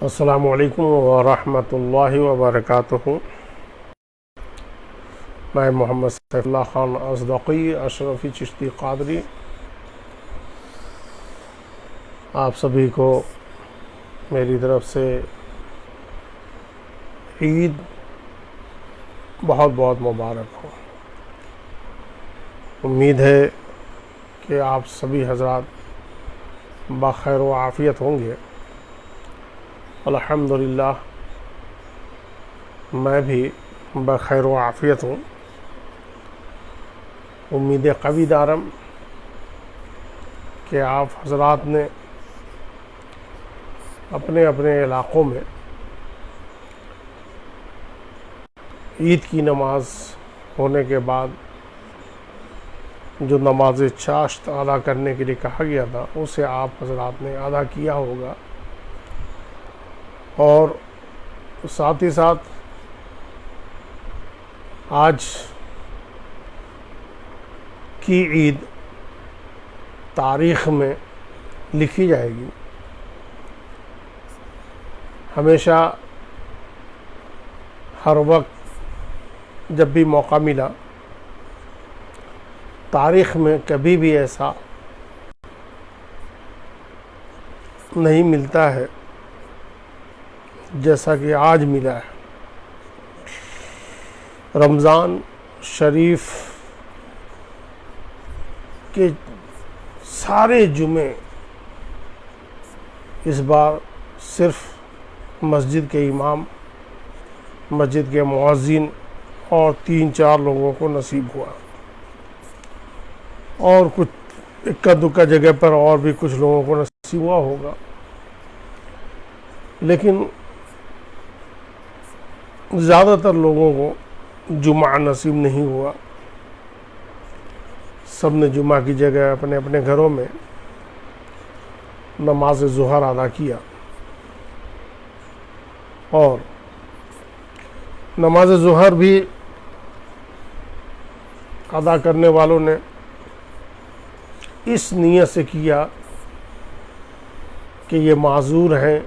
अस्सलामु अलैकुम वरहमतुल्लाहि वबरकातुहू। मैं मोहम्मद सैफुल्लाह खान अज़दक़ी अशरफ़ी चिश्ती क़ादरी आप सभी को मेरी तरफ़ से ईद बहुत बहुत मुबारक हो। उम्मीद है कि आप सभी हज़रात बख़ैर व आफ़ियत होंगे। अल्हम्दुलिल्लाह मैं भी बख़ैर व आफ़ियत हूँ। उम्मीद क़वी दारम कि आप हज़रात ने अपने अपने इलाक़ों में ईद की नमाज़ होने के बाद जो नमाज़ चाश्त अदा करने के लिए कहा गया था उसे आप हज़रात ने अदा किया होगा, और साथ ही साथ आज की ईद तारीख़ में लिखी जाएगी। हमेशा हर वक्त जब भी मौका मिला तारीख़ में कभी भी ऐसा नहीं मिलता है जैसा कि आज मिला है। रमज़ान शरीफ के सारे जुमे इस बार सिर्फ़ मस्जिद के इमाम, मस्जिद के मुअज़्ज़िन और 3-4 लोगों को नसीब हुआ, और कुछ इक्का दुक्का जगह पर और भी कुछ लोगों को नसीब हुआ होगा, लेकिन ज़्यादातर लोगों को जुमा नसीब नहीं हुआ। सब ने जुमा की जगह अपने अपने घरों में नमाज ज़ुहर अदा किया, और नमाज ज़ुहर भी अदा करने वालों ने इस नीयत से किया कि ये माज़ूर हैं,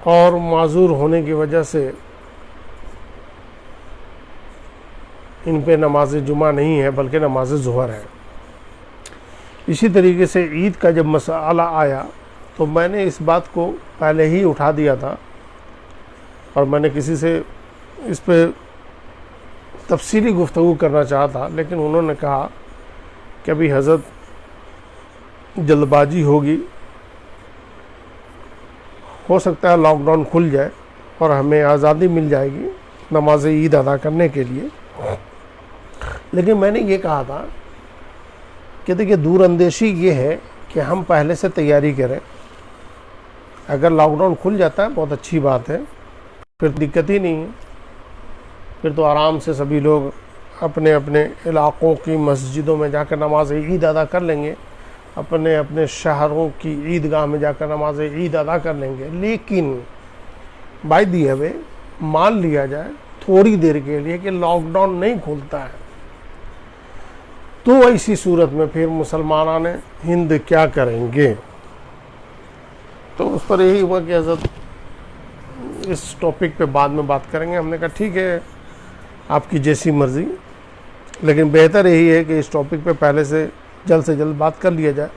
और माज़ूर होने की वजह से इन पे नमाज जुमा नहीं है बल्कि नमाज ज़ुहर है। इसी तरीके से ईद का जब मसला आया तो मैंने इस बात को पहले ही उठा दिया था, और मैंने किसी से इस पे तफसीली गुफ्तगू करना चाहा था, लेकिन उन्होंने कहा कि अभी हज़रत जल्दबाजी होगी, हो सकता है लॉकडाउन खुल जाए और हमें आज़ादी मिल जाएगी नमाज ईद अदा करने के लिए। लेकिन मैंने ये कहा था कि देखिए, दूरअंदेशी ये है कि हम पहले से तैयारी करें। अगर लॉकडाउन खुल जाता है बहुत अच्छी बात है, फिर दिक्कत ही नहीं है, फिर तो आराम से सभी लोग अपने अपने इलाक़ों की मस्जिदों में जाकर नमाज ईद अदा कर लेंगे, अपने अपने शहरों की ईदगाह में जाकर नमाज ईद अदा कर लेंगे। लेकिन बाय दी वे मान लिया जाए थोड़ी देर के लिए कि लॉकडाउन नहीं खुलता है, तो ऐसी सूरत में फिर मुसलमानान हिंद क्या करेंगे। तो उस पर यही हुआ कि हज़रत इस टॉपिक पे बाद में बात करेंगे। हमने कहा ठीक है, आपकी जैसी मर्ज़ी, लेकिन बेहतर यही है कि इस टॉपिक पे पहले से जल्द बात कर लिया जाए।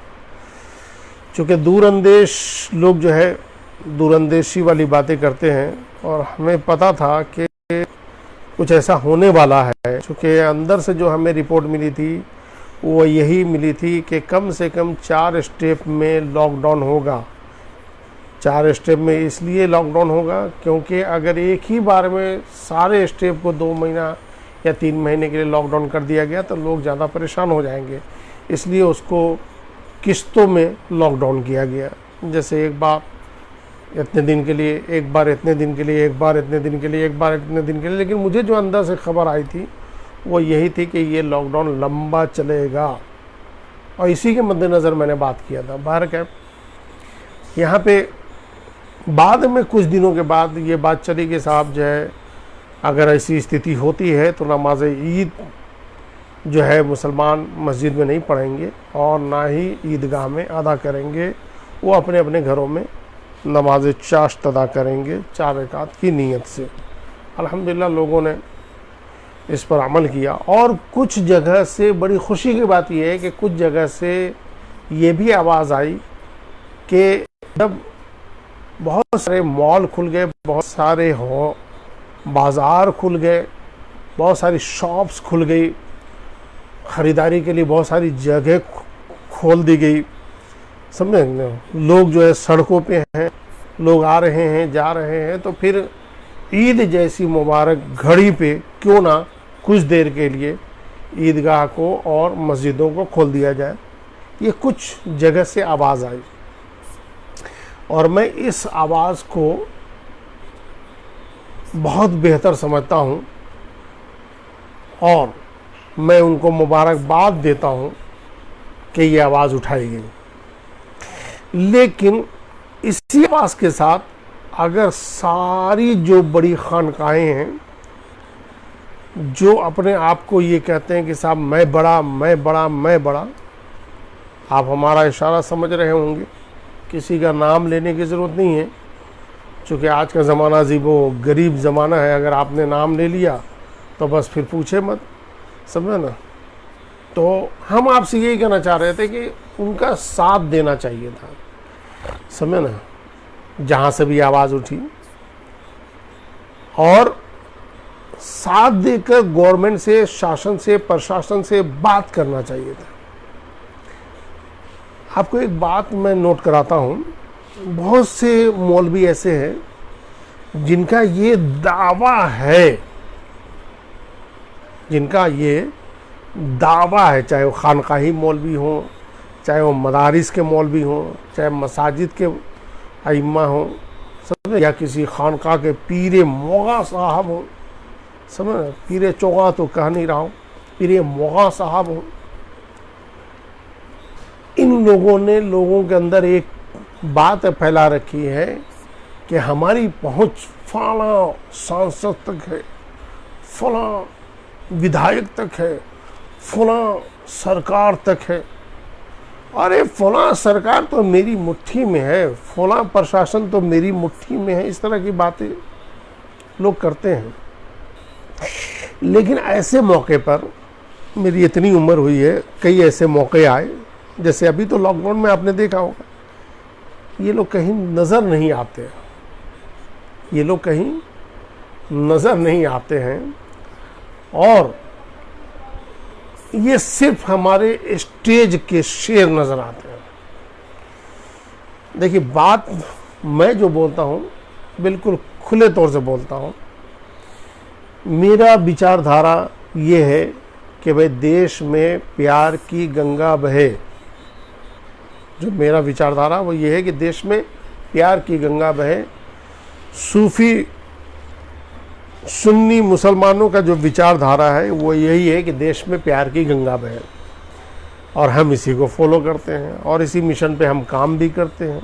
चूँकि दूरअंदेश लोग जो है दूरअंदेशी वाली बातें करते हैं, और हमें पता था कि कुछ ऐसा होने वाला है। चूँकि अंदर से जो हमें रिपोर्ट मिली थी वो यही मिली थी कि कम से कम 4 स्टेप में लॉकडाउन होगा। 4 स्टेप में इसलिए लॉकडाउन होगा क्योंकि अगर एक ही बार में सारे स्टेप को 2 महीना या 3 महीने के लिए लॉकडाउन कर दिया गया तो लोग ज़्यादा परेशान हो जाएंगे, इसलिए उसको किस्तों में लॉकडाउन किया गया। जैसे एक बार इतने दिन के लिए, एक बार इतने दिन के लिए, एक बार इतने दिन के लिए, एक बार इतने दिन के लिए। लेकिन मुझे जो अंदर से खबर आई थी वो यही थी कि ये लॉकडाउन लंबा चलेगा, और इसी के मद्देनज़र मैंने बात किया था। बहरकैफ यहाँ पे बाद में कुछ दिनों के बाद ये बात चली कि साहब जो है अगर ऐसी स्थिति होती है तो नमाज ईद जो है मुसलमान मस्जिद में नहीं पढ़ेंगे और ना ही ईदगाह में अदा करेंगे, वो अपने अपने घरों में नमाज चाश्त अदा करेंगे 4 रकात की नीयत से। अल्हम्दुलिल्लाह लोगों ने इस पर अमल किया। और कुछ जगह से बड़ी खुशी की बात यह है कि कुछ जगह से ये भी आवाज़ आई कि जब बहुत सारे मॉल खुल गए, बहुत सारे बाज़ार खुल गए, बहुत सारी शॉप्स खुल गई, ख़रीदारी के लिए बहुत सारी जगह खोल दी गई, समझे, लोग जो है सड़कों पे हैं, लोग आ रहे हैं जा रहे हैं, तो फिर ईद जैसी मुबारक घड़ी पे क्यों ना कुछ देर के लिए ईदगाह को और मस्जिदों को खोल दिया जाए। ये कुछ जगह से आवाज़ आई और मैं इस आवाज़ को बहुत बेहतर समझता हूँ और मैं उनको मुबारकबाद देता हूँ कि ये आवाज़ उठाई गई। लेकिन इसी आवाज़ के साथ अगर सारी जो बड़ी खानकाहें हैं, जो अपने आप को ये कहते हैं कि साहब मैं बड़ा मैं बड़ा मैं बड़ा, आप हमारा इशारा समझ रहे होंगे, किसी का नाम लेने की ज़रूरत नहीं है, क्योंकि आज का ज़माना अजीबो गरीब ज़माना है। अगर आपने नाम ले लिया तो बस फिर पूछे मत, समझे ना। तो हम आपसे यही कहना चाह रहे थे कि उनका साथ देना चाहिए था, समझे ना, जहाँ से भी आवाज़ उठी, और साथ देकर गवर्नमेंट से, शासन से, प्रशासन से बात करना चाहिए था। आपको एक बात मैं नोट कराता हूँ, बहुत से मौलवी ऐसे हैं जिनका ये दावा है, चाहे वो खानकाही मौलवी हों, चाहे वो मदारिस के मौलवी हों, चाहे मसाजिद के अइम्मा हों, समझे, या किसी खानका के पीरे मोगा साहब हों, समझ, पीरे चौगा तो कह नहीं रहा हूँ, पीरे मोगा साहब हों, इन लोगों ने लोगों के अंदर एक बात फैला रखी है कि हमारी पहुंच फलां सांसद तक है, फलां विधायक तक है, फलां सरकार तक है। अरे फलां सरकार तो मेरी मुट्ठी में है, फलां प्रशासन तो मेरी मुट्ठी में है, इस तरह की बातें लोग करते हैं। लेकिन ऐसे मौके पर, मेरी इतनी उम्र हुई है, कई ऐसे मौके आए, जैसे अभी तो लॉकडाउन में आपने देखा होगा, ये लोग कहीं नज़र नहीं आते, ये लोग कहीं नज़र नहीं आते हैं, और ये सिर्फ हमारे स्टेज के शेर नज़र आते हैं। देखिए, बात मैं जो बोलता हूँ बिल्कुल खुले तौर से बोलता हूँ। मेरा विचारधारा ये है कि भाई देश में प्यार की गंगा बहे। जो मेरा विचारधारा वो ये है कि देश में प्यार की गंगा बहे। सूफी सुन्नी मुसलमानों का जो विचारधारा है वो यही है कि देश में प्यार की गंगा बहे, और हम इसी को फॉलो करते हैं और इसी मिशन पे हम काम भी करते हैं।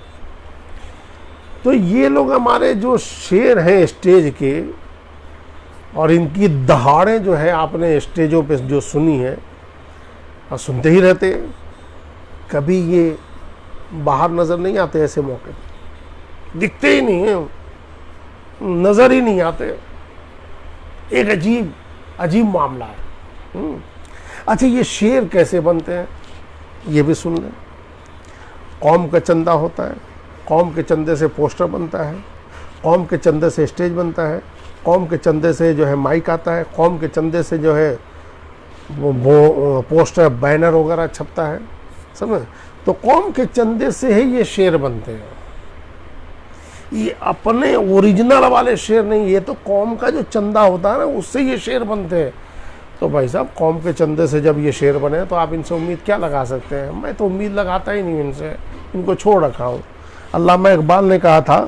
तो ये लोग हमारे जो शेर हैं स्टेज के, और इनकी दहाड़ें जो है आपने स्टेजों पे जो सुनी है और सुनते ही रहते, कभी ये बाहर नज़र नहीं आते, ऐसे मौके दिखते ही नहीं हैं, नज़र ही नहीं आते। एक अजीब मामला है। अच्छा, ये शेर कैसे बनते हैं ये भी सुन लें। कौम का चंदा होता है, कौम के चंदे से पोस्टर बनता है, कौम के चंदे से स्टेज बनता है, कौम के चंदे से जो है माइक आता है, कौम के चंदे से जो है वो पोस्टर बैनर वगैरह छपता है, समझ। तो कौम के चंदे से ही ये शेर बनते हैं। ये अपने ओरिजिनल वाले शेर नहीं, ये तो कौम का जो चंदा होता है ना, उससे ये शेर बनते हैं। तो भाई साहब, कौम के चंदे से जब ये शेर बने तो आप इनसे उम्मीद क्या लगा सकते हैं? मैं तो उम्मीद लगाता ही नहीं इनसे, इनको छोड़ रखा हूँ। अल्लामा इकबाल ने कहा था,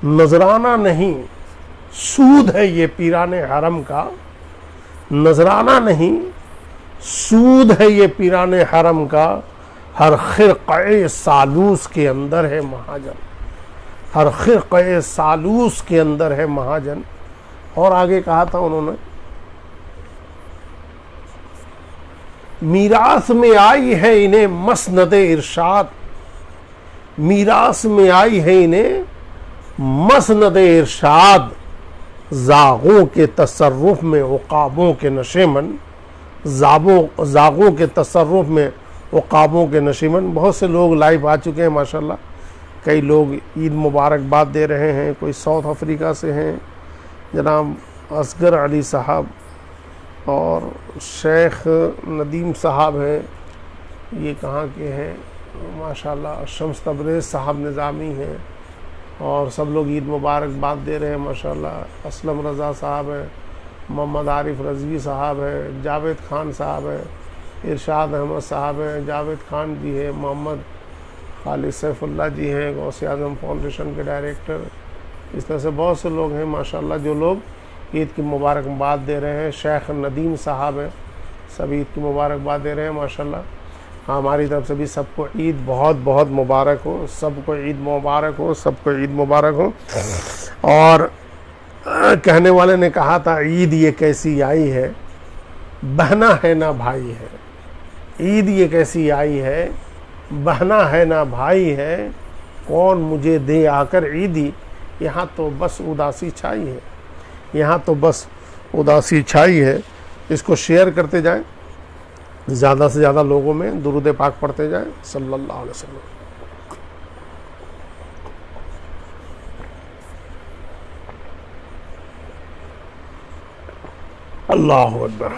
नजराना नहीं सूद है ये पीराने हरम का, नजराना नहीं सूद है ये पीराने हरम का, हर खिरक़े सालूस के अंदर है महाजन, हर खिरक़े सालूस के अंदर है महाजन। और आगे कहा था उन्होंने, मीरास में आई है इन्हें मसनद इरशाद, मीरास में आई है इन्हें मसनद इरशाद, जागों के तसर्रुफ में उकाबों के नशेमन, जागों के तसर्रुफ में उकाबों के नशेमन। बहुत से लोग लाइव आ चुके हैं माशाल्लाह, कई लोग ईद मुबारकबाद दे रहे हैं, कोई साउथ अफ्रीका से हैं जनाब असगर अली साहब, और शेख नदीम साहब हैं, ये कहाँ के हैं माशाल्लाह, शम्स तबरेज़ साहब निज़ामी हैं, और सब लोग ईद मुबारकबाद दे रहे हैं माशाल्लाह। असलम रज़ा साहब हैं, मोहम्मद आरिफ रज़वी साहब हैं, जावेद खान साहब हैं, इरशाद अहमद साहब हैं, जावेद खान जी हैं, मोहम्मद खालिद सैफुल्लाह जी हैं, गौसे आज़म फाउंडेशन के डायरेक्टर। इस तरह से बहुत से लोग हैं माशाल्लाह जो लोग ईद की मुबारकबाद दे रहे हैं। शेख नदीम साहब हैं, सब ईद की मुबारकबाद दे रहे हैं माशाल्लाह। हमारी तरफ से भी सबको ईद बहुत बहुत मुबारक हो, सबको ईद मुबारक हो, सबको ईद मुबारक हो। और कहने वाले ने कहा था ईद ये कैसी आई है, बहना है ना भाई है, ईद ये कैसी आई है, बहना है ना भाई है, कौन मुझे दे आकर ईदी, यहाँ तो बस उदासी छाई है, यहाँ तो बस उदासी छाई है। इसको शेयर करते जाएं, ज़्यादा से ज़्यादा लोगों में दुरूद पाक पढ़ते जाएं सल्लल्लाहु अलैहि वसल्लम। अल्लाहु अकबर,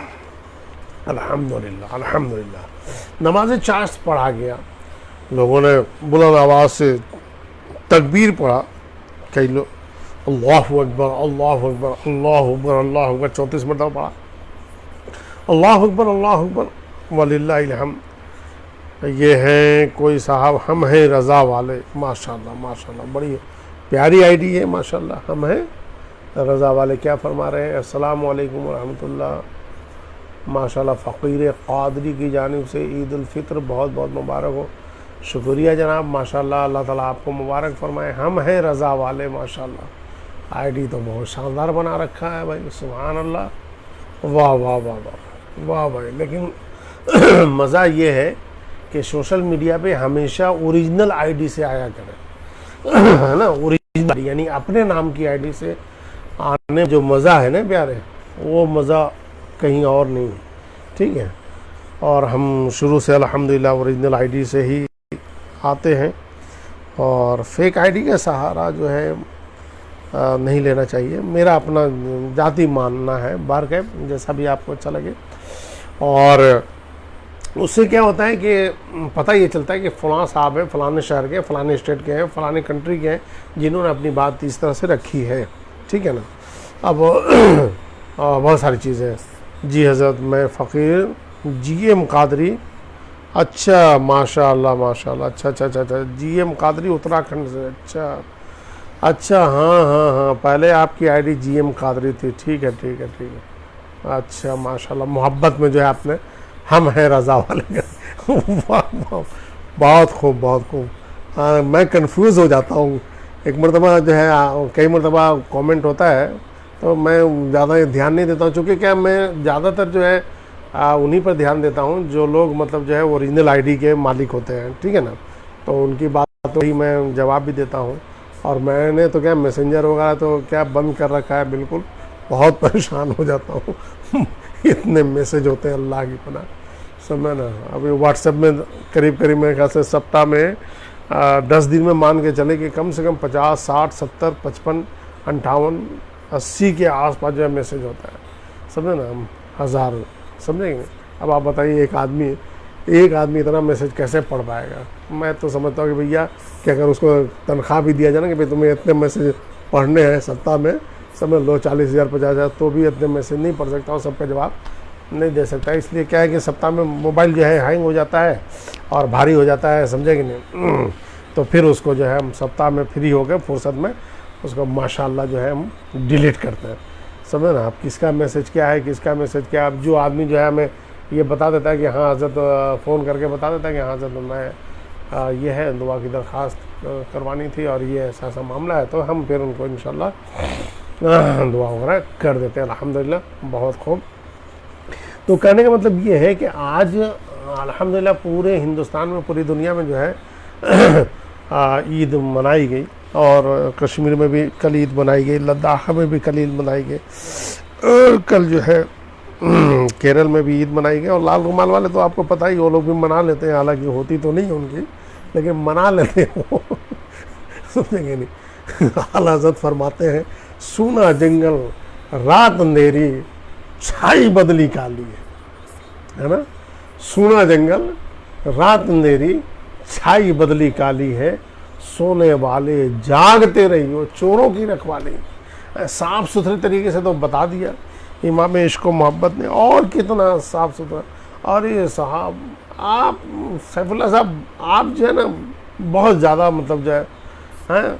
अल्हम्दुलिल्लाह अल्हम्दुलिल्लाह। नमाज चाश पढ़ा गया, लोगों ने बुलंद आवाज़ से तकबीर पढ़ा, कई लोग अल्लाहु अकबर अल्लाहु अकबर अल्लाहु अकबर अल्लाहु अकबर 34 मरतबा पढ़ा, अल्लाहु अकबर वलिल्लाहिल हम्द। ये हैं कोई साहब, हम हैं रज़ा वाले, माशाल्लाह माशाल्लाह, बड़ी प्यारी आईडी है माशाल्लाह, हम हैं रज़ा वाले। क्या फरमा रहे हैं, अस्सलामु अलैकुम व रहमतुल्लाह। माशाल्लाह फ़कीर क़ादरी की जानिब से ईद उल फ़ित्र बहुत बहुत मुबारक हो। शुक्रिया जनाब, माशाल्लाह, अल्लाह ताला आपको मुबारक फरमाए। हम हैं रज़ा वाले, माशाल्लाह आईडी तो बहुत शानदार बना रखा है भाई, सुभान अल्लाह, वाह वाह वाह वाह वाह भाई। लेकिन मज़ा ये है कि सोशल मीडिया पे हमेशा ओरिजिनल आईडी से आया करें, है ना, ओरिजिनल यानी अपने नाम की आईडी से आने जो मज़ा है ना प्यारे, वो मज़ा कहीं और नहीं है, ठीक है। और हम शुरू से अल्हम्दुलिल्लाह ओरिजिनल आईडी से ही आते हैं, और फेक आईडी का सहारा जो है नहीं लेना चाहिए, मेरा अपना जाती मानना है, बार है जैसा भी आपको अच्छा लगे। और उससे क्या होता है कि पता ये चलता है कि फ़लाँ साहब हैं, फ़लाने शहर के, फ़लाने स्टेट के हैं, फ़लाने कंट्री के हैं, जिन्होंने अपनी बात इस तरह से रखी है, ठीक है ना। अब बहुत सारी चीज़ें, जी हज़रत मैं फ़कीर GM कादरी, अच्छा माशाल्लाह माशाल्लाह, अच्छा अच्छा अच्छा अच्छा, GM कादरी उत्तराखंड से, अच्छा अच्छा, हाँ हाँ हाँ, पहले आपकी आईडी GM कादरी थी, ठीक है ठीक है ठीक है, अच्छा माशाल्लाह, मोहब्बत में जो है आपने हम हैं रज़ा वाले वाह, बहुत खूब बहुत खूब। हाँ, मैं कंफ्यूज हो जाता हूँ, एक मरतबा जो है, कई मरतबा कमेंट होता है तो मैं ज़्यादा ध्यान नहीं देता हूँ, चूँकि क्या मैं ज़्यादातर जो है उन्हीं पर ध्यान देता हूँ जो लोग मतलब जो है ओरिजिनल आईडी के मालिक होते हैं, ठीक है ना, तो उनकी बात तो ही मैं जवाब भी देता हूँ। और मैंने तो क्या मैसेंजर वगैरह तो क्या बंद कर रखा है बिल्कुल, बहुत परेशान हो जाता हूँ इतने मैसेज होते हैं अल्लाह की पनाह, समझ ना। अभी व्हाट्सएप में करीब करीब मेरे ख्याल से सप्ताह में 10 दिन में मान के चले कि कम से कम 50 60 70 55 58 80 के आसपास जो है मैसेज होता है, समझे ना, हम हज़ार, समझेंगे। अब आप बताइए एक आदमी इतना मैसेज कैसे पढ़ पाएगा। मैं तो समझता हूँ कि भैया कि अगर उसको तनख्वाह भी दिया जाए ना कि भाई तुम्हें इतने मैसेज पढ़ने हैं सप्ताह में, समझ लो 40,000 50,000, तो भी इतने मैसेज नहीं पढ़ सकता और सबका जवाब नहीं दे सकता। इसलिए क्या है कि सप्ताह में मोबाइल जो है हैंग हो जाता है और भारी हो जाता है, समझे कि नहीं। तो फिर उसको जो है हम सप्ताह में फ्री हो गए फुर्सत में उसको माशाल्लाह जो है हम डिलीट करते हैं, समझे ना। आप किसका मैसेज क्या है, किसका मैसेज क्या है। अब जो आदमी जो है हमें ये बता देता है कि हाँ हज़रत फ़ोन करके बता देता है कि हाँ हज़रत मैं ये है दुआ की दरख्वास्त करवानी थी और ये ऐसा ऐसा मामला है, तो हम फिर उनको इंशाल्लाह दुआ वगैरह कर देते हैं, अल्हम्दुलिल्लाह, बहुत खूब। तो कहने का मतलब ये है कि आज अल्हम्दुलिल्लाह पूरे हिंदुस्तान में, पूरी दुनिया में जो है ईद मनाई गई, और कश्मीर में भी कल ईद मनाई गई, लद्दाख में भी कल ईद मनाई गई, कल जो है केरल में भी ईद मनाई गई। और लाल रुमाल वाले तो आपको पता ही, वो लोग भी मना लेते हैं, हालांकि होती तो नहीं है उनकी, लेकिन मना लेते हैं वो समझेंगे नहीं। आला हज़रत फरमाते हैं, सूना जंगल रात अंधेरी छाई बदली काली है ना। सूना जंगल रात अंधेरी छाई बदली काली है, सोने वाले जागते रहियो चोरों की रखवाली। साफ सुथरे तरीके से तो बता दिया इमाम इश्क व मोहब्बत ने, और कितना साफ सुथरा। और ये साहब, आप सैफुल्लाह साहब, आप जो है ना बहुत ज़्यादा मतलब जो है हैं,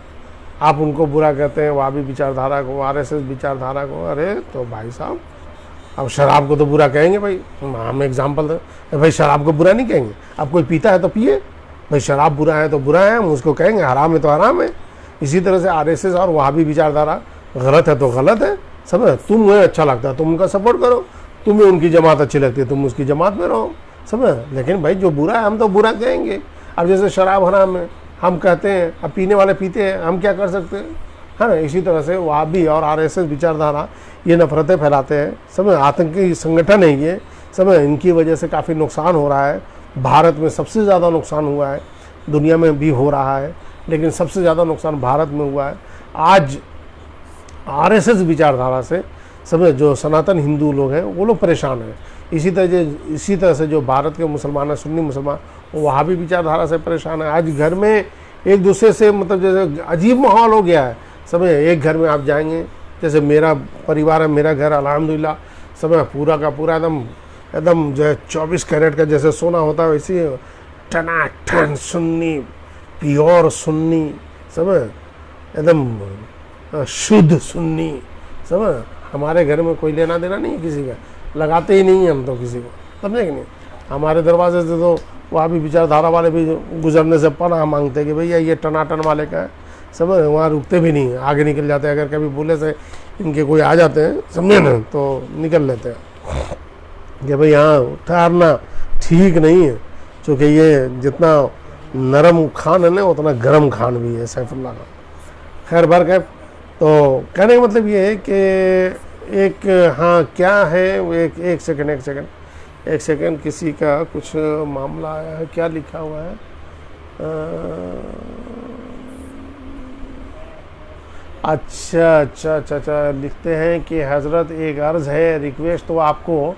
आप उनको बुरा कहते हैं, वहाँ भी विचारधारा को, आरएसएस विचारधारा को। अरे तो भाई साहब, अब शराब को तो बुरा कहेंगे भाई, हम एग्जाम्पल दें भाई, शराब को बुरा नहीं कहेंगे। अब कोई पीता है तो पिए भाई, शराब बुरा है तो बुरा है, हम उसको कहेंगे, हराम है तो हराम है। इसी तरह से आरएसएस और वहाँ भी विचारधारा, गलत है तो गलत है, समझ। तुम्हें अच्छा लगता है तुम उनका सपोर्ट करो, तुम्हें उनकी जमात अच्छी लगती है तुम उसकी जमात में रहो, समझ। लेकिन भाई जो बुरा है हम तो बुरा कहेंगे। अब जैसे शराब हराम है हम कहते हैं, अब पीने वाले पीते हैं, हम क्या कर सकते हैं, है ना। इसी तरह से वहाँ भी और आरएसएस विचारधारा ये नफरतें फैलाते हैं, समझ। आतंकी संगठन है ये, समझ। इनकी वजह से काफ़ी नुकसान हो रहा है, भारत में सबसे ज़्यादा नुकसान हुआ है, दुनिया में भी हो रहा है, लेकिन सबसे ज़्यादा नुकसान भारत में हुआ है। आज आरएसएस विचारधारा से समझ, जो सनातन हिंदू लोग हैं वो लोग परेशान हैं। इसी तरह से जो भारत के मुसलमान हैं, सुन्नी मुसलमान, वो वहाँ भी विचारधारा से परेशान है। आज घर में एक दूसरे से मतलब जैसे अजीब माहौल हो गया है, समझ। एक घर में आप जाएंगे, जैसे मेरा परिवार है, मेरा घर अल्हम्दुलिल्लाह समझ पूरा का पूरा एकदम जो है 24 कैरेट का जैसे सोना होता है वैसे टनाटन सुन्नी, प्योर सुन्नी, समझ, एकदम शुद्ध सुन्नी, समझ। हमारे घर में कोई लेना देना नहीं है किसी का, लगाते ही नहीं है हम तो किसी को, समझे कि नहीं। हमारे दरवाजे से तो वहाँ भी विचारधारा वाले भी गुजरने से पनाह मांगते कि भैया ये टनाटन वाले का है, समझ। वहाँ रुकते भी नहीं, आगे निकल जाते हैं। अगर कभी बोले से इनके कोई आ जाते हैं, समझे ना, तो निकल लेते हैं कि भाई यहाँ ठहरना ठीक नहीं है, क्योंकि ये जितना नरम खान है ना उतना गरम खान भी है सैफुल्लाह का। खैर बरकत, तो कहने का मतलब ये है कि एक, हाँ क्या है वो, एक सेकंड किसी का कुछ मामला आया है, क्या लिखा हुआ है। अच्छा, लिखते हैं कि हज़रत एक अर्ज़ है, रिक्वेस्ट तो आपको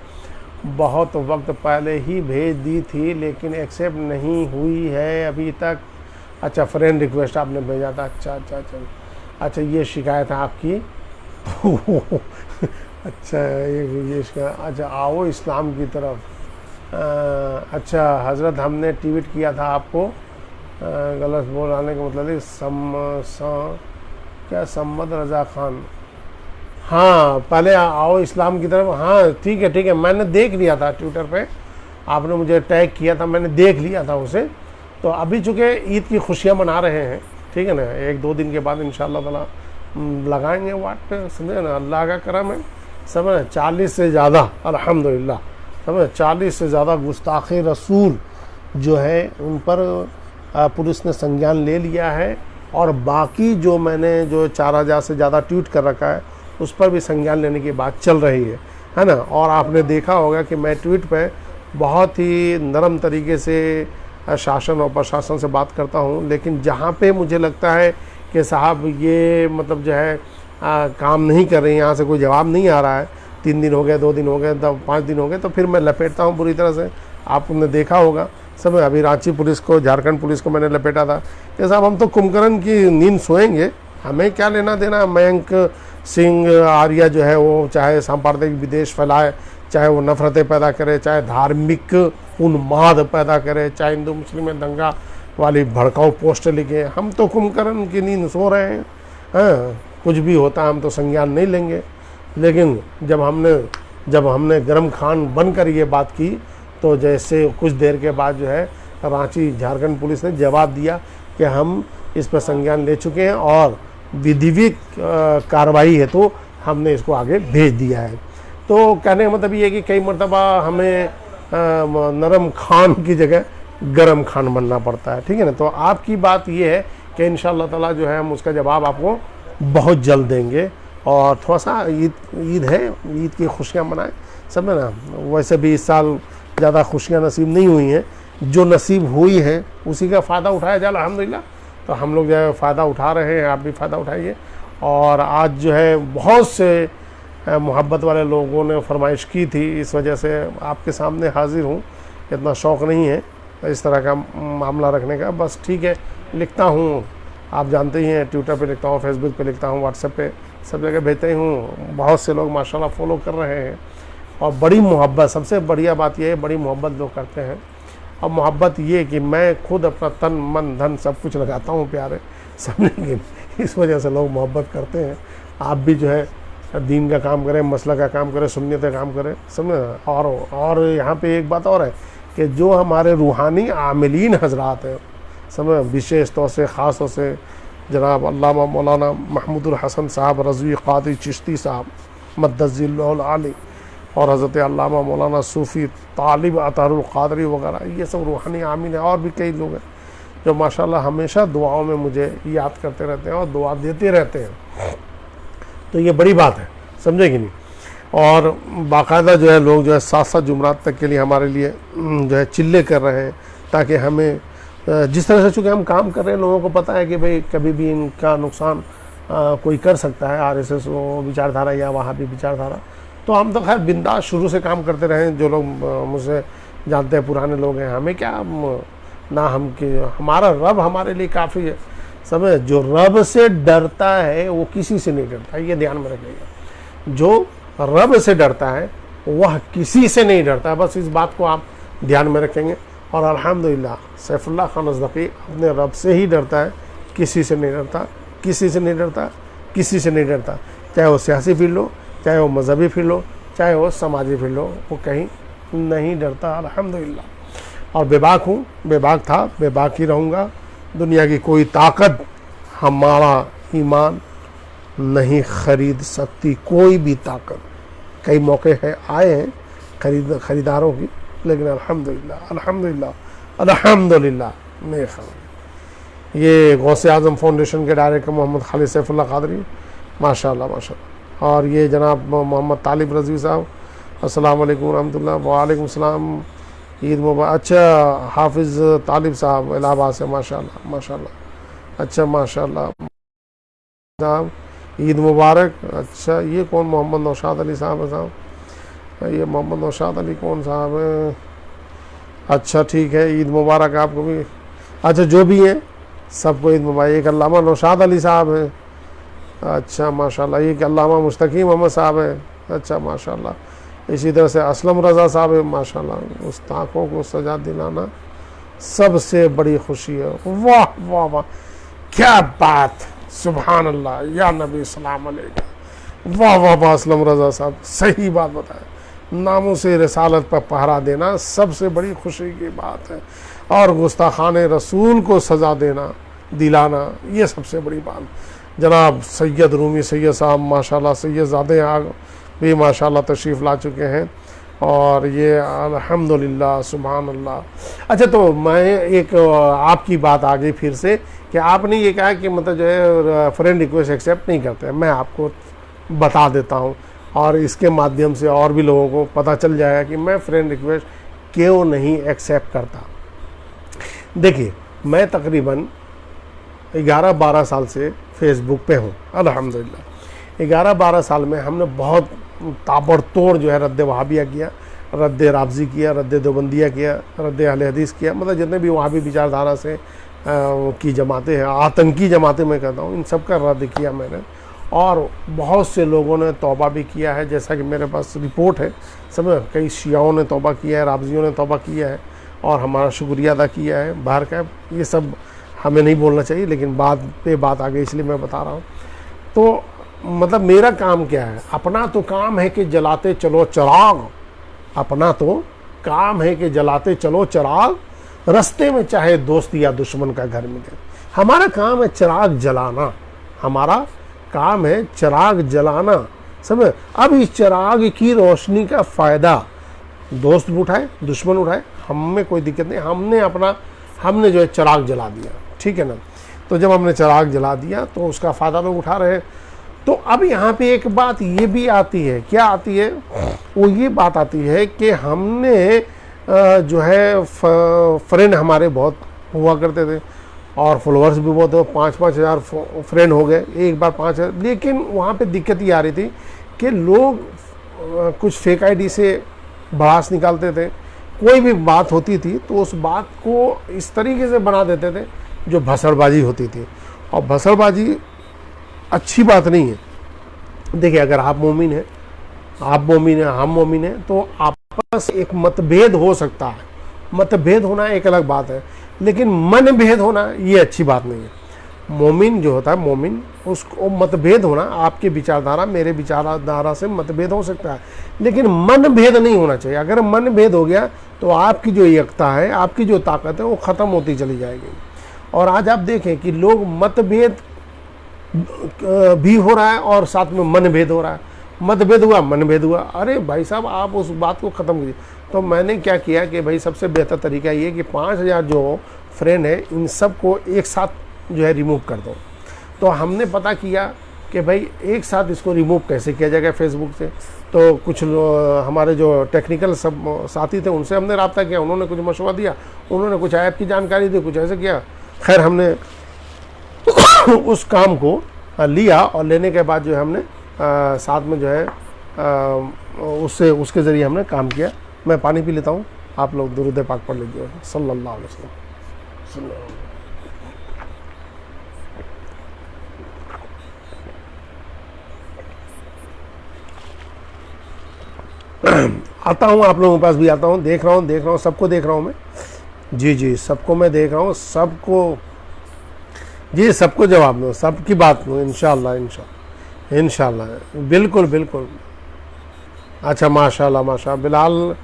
बहुत वक्त पहले ही भेज दी थी लेकिन एक्सेप्ट नहीं हुई है अभी तक। अच्छा, फ्रेंड रिक्वेस्ट आपने भेजा था, अच्छा ये शिकायत है आपकी। अच्छा ये अच्छा, आओ इस्लाम की तरफ। अच्छा हज़रत, हमने ट्वीट किया था आपको, गलत बोलाने का मतलब क्या सम्मद रज़ा खान, हाँ पहले आओ इस्लाम की तरफ। हाँ ठीक है, मैंने देख लिया था ट्विटर पे, आपने मुझे टैग किया था, मैंने देख लिया था उसे। तो अभी चूँकि ईद की खुशियाँ मना रहे हैं, ठीक है ना, 1-2 दिन के बाद इंशाअल्लाह ताला लगाएंगे वाट पे, समझे ना। अल्लाह का करम है, समझ। 40 से ज़्यादा अल्हम्दुलिल्लाह, समझ, 40 से ज़्यादा गुस्ताखे रसूल जो है उन पर पुलिस ने संज्ञान ले लिया है, और बाकी जो मैंने जो 4000 से ज़्यादा ट्वीट कर रखा है उस पर भी संज्ञान लेने की बात चल रही है ना। और आपने देखा होगा कि मैं ट्वीट पे बहुत ही नरम तरीके से शासन और प्रशासन से बात करता हूँ, लेकिन जहाँ पे मुझे लगता है कि साहब ये मतलब जो है काम नहीं कर रही, यहाँ से कोई जवाब नहीं आ रहा है, 3 दिन हो गए, 2 दिन हो गए, 5 दिन हो गए, तो फिर मैं लपेटता हूँ पूरी तरह से। आपने देखा होगा सब, अभी रांची पुलिस को, झारखंड पुलिस को मैंने लपेटा था कि साहब हम तो कुंभकर्ण की नींद सोएंगे, हमें क्या लेना देना। मयंक सिंह आर्या जो है वो चाहे सांप्रदायिक विद्वेष फैलाए, चाहे वो नफरतें पैदा करे, चाहे धार्मिक उन्माद पैदा करे, चाहे हिंदू मुस्लिम में दंगा वाली भड़काऊ पोस्ट लिखे, हम तो कुंभकर्ण की नींद सो रहे हैं। हाँ, कुछ भी होता हम तो संज्ञान नहीं लेंगे। लेकिन जब हमने गरम खान बनकर ये बात की, तो जैसे कुछ देर के बाद जो है रांची झारखंड पुलिस ने जवाब दिया कि हम इस पर संज्ञान ले चुके हैं और विधिवत कार्रवाई है, तो हमने इसको आगे भेज दिया है। तो कहने का मतलब ये है कि कई मरतबा हमें नरम खान की जगह गरम खान बनना पड़ता है, ठीक है ना। तो आपकी बात ये है कि इंशाअल्लाह ताला जो है हम उसका जवाब आपको बहुत जल्द देंगे। और थोड़ा सा ईद है, ईद की खुशियाँ मनाएं, समझे ना। वैसे भी इस साल ज़्यादा खुशियाँ नसीब नहीं हुई हैं, जो नसीब हुई है उसी का फ़ायदा उठाया जाए अल्हम्दुलिल्लाह। तो हम लोग जो है फ़ायदा उठा रहे हैं, आप भी फ़ायदा उठाइए। और आज जो है बहुत से मोहब्बत वाले लोगों ने फरमाइश की थी, इस वजह से आपके सामने हाजिर हूँ। इतना शौक़ नहीं है इस तरह का मामला रखने का, बस ठीक है लिखता हूँ, आप जानते ही हैं, ट्विटर पे लिखता हूँ, फेसबुक पे लिखता हूँ, व्हाट्सएप पे सब जगह भेजते ही हूँ। बहुत से लोग माशाल्लाह फॉलो कर रहे हैं और बड़ी मोहब्बत, सबसे बढ़िया बात यह है बड़ी मोहब्बत लोग करते हैं। और मोहब्बत ये कि मैं खुद अपना तन मन धन सब कुछ लगाता हूँ प्यारे, समझेंगे, इस वजह से लोग मोहब्बत करते हैं। आप भी जो है दीन का काम करें, मसला का काम करें, सुन्नियत का काम करें, समझे। और यहाँ पे एक बात और है कि जो हमारे रूहानी आमिलीन हजरात हैं, समझ, विशेष तौर से ख़ास तौर से जनाब अल्लामा मौलाना महमूदुल हसन साहब रज़वी क़ादी चिश्ती साहब मद्दज़िल्लुहुल आली और हज़रत अल्लामा मौलाना सूफ़ी तालिब अतारुल क़ादरी वगैरह, ये सब रूहानी आमीन है। और भी कई लोग हैं जो माशाल्लाह हमेशा दुआओं में मुझे याद करते रहते हैं और दुआ देते रहते हैं। तो ये बड़ी बात है, समझे कि नहीं। और बाकायदा जो है लोग जो है 7-7 जुमरात तक के लिए हमारे लिए जो है चिल्ले कर रहे हैं, ताकि हमें जिस तरह से चूँकि हम काम कर रहे हैं, लोगों को पता है कि भाई कभी भी इनका नुकसान कोई कर सकता है, आरएसएस विचारधारा या वहाँ भी विचारधारा। तो हम तो खैर बिंदास शुरू से काम करते रहे, जो लोग मुझसे जानते हैं पुराने लोग हैं, हमें क्या ना हम कि हमारा रब हमारे लिए काफ़ी है, समझे। जो रब से डरता है वो किसी से नहीं डरता, ये ध्यान में रखिएगा। जो रब से डरता है वह किसी से नहीं डरता, बस इस बात को आप ध्यान में रखेंगे। और अल्हम्दुलिल्लाह सैफुल्लाह खान अज़दक़ी अपने रब से ही डरता है, किसी से नहीं डरता, किसी से नहीं डरता, किसी से नहीं डरता। चाहे वो सियासी फील्ड हो, चाहे वो मजहबी फील्ड हो, चाहे वो समाजी फील्ड हो, वो कहीं नहीं डरता अल्हम्दुलिल्लाह। और बेबाक हूँ, बेबाक था, बेबाक ही रहूँगा। दुनिया की कोई ताकत हमारा ईमान नहीं ख़रीद सकती, कोई भी ताकत। कई मौके हैं आए हैं ख़रीदारों की, लेकिन अल्हम्दुलिल्लाह अल्हम्दुलिल्लाह अल्हम्दुलिल्लाह मेरे ख्याल ये गौसे आज़म फाउंडेशन के डायरेक्टर मोहम्मद खालिद सैफुल्लाह क़ादरी, माशाल्लाह माशाल्लाह। और ये जनाब मोहम्मद तालिब रज़वी साहब, अस्सलाम वालेकुम रहमतुल्लाह। वालेकुम सलाम, ईद मुबारक। अच्छा, हाफिज़ तालिब साहब इलाहाबाद से, माशाल्लाह माशाल्लाह। अच्छा माशाल्लाह साहब, ईद मुबारक। अच्छा, ये कौन मोहम्मद नौशाद अली साहब है साहब? ये मोहम्मद नौशाद अली कौन साहब है? अच्छा ठीक है, ईद मुबारक आपको भी। अच्छा, जो भी है सबको ईद मुबारक। एक अल्लामा नौशाद अली साहब है, अच्छा माशाल्लाह। एक अल्लामा मुस्तकीम मोहम्मद साहब है, अच्छा माशाल्लाह। इसी तरह से असलम रज़ा साहब है, माशाल्लाह। उस ताकों को सजा दिलाना सबसे बड़ी खुशी है। वाह वाह वाह, क्या बात, सुभान अल्लाह, या नबी सलाम अलैकुम। वाह वाह वाह, असलम रज़ा साहब सही बात बताए। नामों से रिसालत पर पहरा देना सबसे बड़ी खुशी की बात है, और गुस्ताखान रसूल को सज़ा देना दिलाना ये सबसे बड़ी बात। जनाब सैयद रूमी सैयद साहब माशाल्लाह, सैयदज़ादे आग भी माशाल्लाह तशरीफ़ ला चुके हैं, और ये अल्हम्दुलिल्लाह सुभान अल्लाह। अच्छा, तो मैं एक आपकी बात आ गई फिर से कि आपने ये कहा कि मतलब जो है फ्रेंड रिक्वेस्ट एक्सेप्ट नहीं करते। मैं आपको बता देता हूँ, और इसके माध्यम से और भी लोगों को पता चल जाएगा कि मैं फ्रेंड रिक्वेस्ट क्यों नहीं एक्सेप्ट करता। देखिए, मैं तकरीबन 11-12 साल से फेसबुक पे हूँ अल्हम्दुलिल्लाह। 11-12 साल में हमने बहुत ताबड़तोड़ जो है रद्द वहाबिया किया, रद्द राबजी किया, रद्द देवबंदिया किया, रद्द अहले हदीस किया, मतलब जितने भी वहाबी विचारधारा से की जमातें हैं, आतंकी जमातें मैं कहता हूँ, इन सब का रद्द किया मैंने। और बहुत से लोगों ने तौबा भी किया है, जैसा कि मेरे पास रिपोर्ट है, समझ। कई शियाओं ने तौबा किया है, राबजियों ने तौबा किया है, और हमारा शुक्रिया अदा किया है। बाहर का ये सब हमें नहीं बोलना चाहिए, लेकिन बात पे बात आ गई इसलिए मैं बता रहा हूँ। तो मतलब मेरा काम क्या है? अपना तो काम है कि जलाते चलो चिराग, अपना तो काम है कि जलाते चलो चिराग, रास्ते में चाहे दोस्त या दुश्मन का घर मिले। हमारा काम है चिराग जलाना, हमारा काम है चिराग जलाना, समझ। अब इस चिराग की रोशनी का फ़ायदा दोस्त भी उठाए, दुश्मन उठाए, हम में कोई दिक्कत नहीं। हमने जो है चिराग जला दिया, ठीक है ना। तो जब हमने चिराग जला दिया तो उसका फ़ायदा लोग उठा रहे हैं। तो अब यहाँ पे एक बात ये भी आती है, क्या आती है, वो ये बात आती है कि हमने जो है फ्रेंड हमारे बहुत हुआ करते थे और फॉलोअर्स भी बहुत हो, 5-5 हज़ार फ्रेंड हो गए एक बार 5,000। लेकिन वहाँ पे दिक्कत ये आ रही थी कि लोग कुछ फेक आईडी से भड़ास निकालते थे। कोई भी बात होती थी तो उस बात को इस तरीके से बना देते थे जो भसड़बाजी होती थी, और भसड़बाजी अच्छी बात नहीं है। देखिए, अगर आप मोमिन हैं, हम मोमिन हैं, तो आपस एक मतभेद हो सकता है। मतभेद होना एक अलग बात है, लेकिन मन भेद होना ये अच्छी बात नहीं है। मोमिन जो होता है, मोमिन, उसको मतभेद होना, आपके विचारधारा मेरे विचारधारा से मतभेद हो सकता है, लेकिन मन भेद नहीं होना चाहिए। अगर मन भेद हो गया तो आपकी जो एकता है, आपकी जो ताकत है, वो ख़त्म होती चली जाएगी। और आज आप देखें कि लोग मतभेद भी हो रहा है और साथ में मन भेद हो रहा है। मतभेद हुआ, मन भेद हुआ, अरे भाई साहब आप उस बात को ख़त्म कीजिए। तो मैंने क्या किया कि भाई सबसे बेहतर तरीका ये कि 5,000 जो फ्रेंड है इन सब को एक साथ जो है रिमूव कर दो। तो हमने पता किया कि भाई एक साथ इसको रिमूव कैसे किया जाएगा फेसबुक से। तो कुछ हमारे जो टेक्निकल सब साथी थे उनसे हमने रब्ता किया, उन्होंने कुछ मशवरा दिया, उन्होंने कुछ ऐप की जानकारी दी, कुछ ऐसे किया। खैर हमने उस काम को लिया और लेने के बाद जो है हमने साथ में जो है उसके ज़रिए हमने काम किया। मैं पानी पी लेता हूँ, आप लोग दुरूद पाक पढ़ लीजिए सल्लल्लाहु अलैहि वसल्लम। आता हूँ आप लोगों के पास भी आता हूँ, देख रहा हूँ सबको देख रहा हूँ मैं। जी सबको मैं देख रहा हूँ, सबको जवाब दो, सबकी बात दो, इंशाल्लाह बिल्कुल। अच्छा माशाल्लाह बिलाल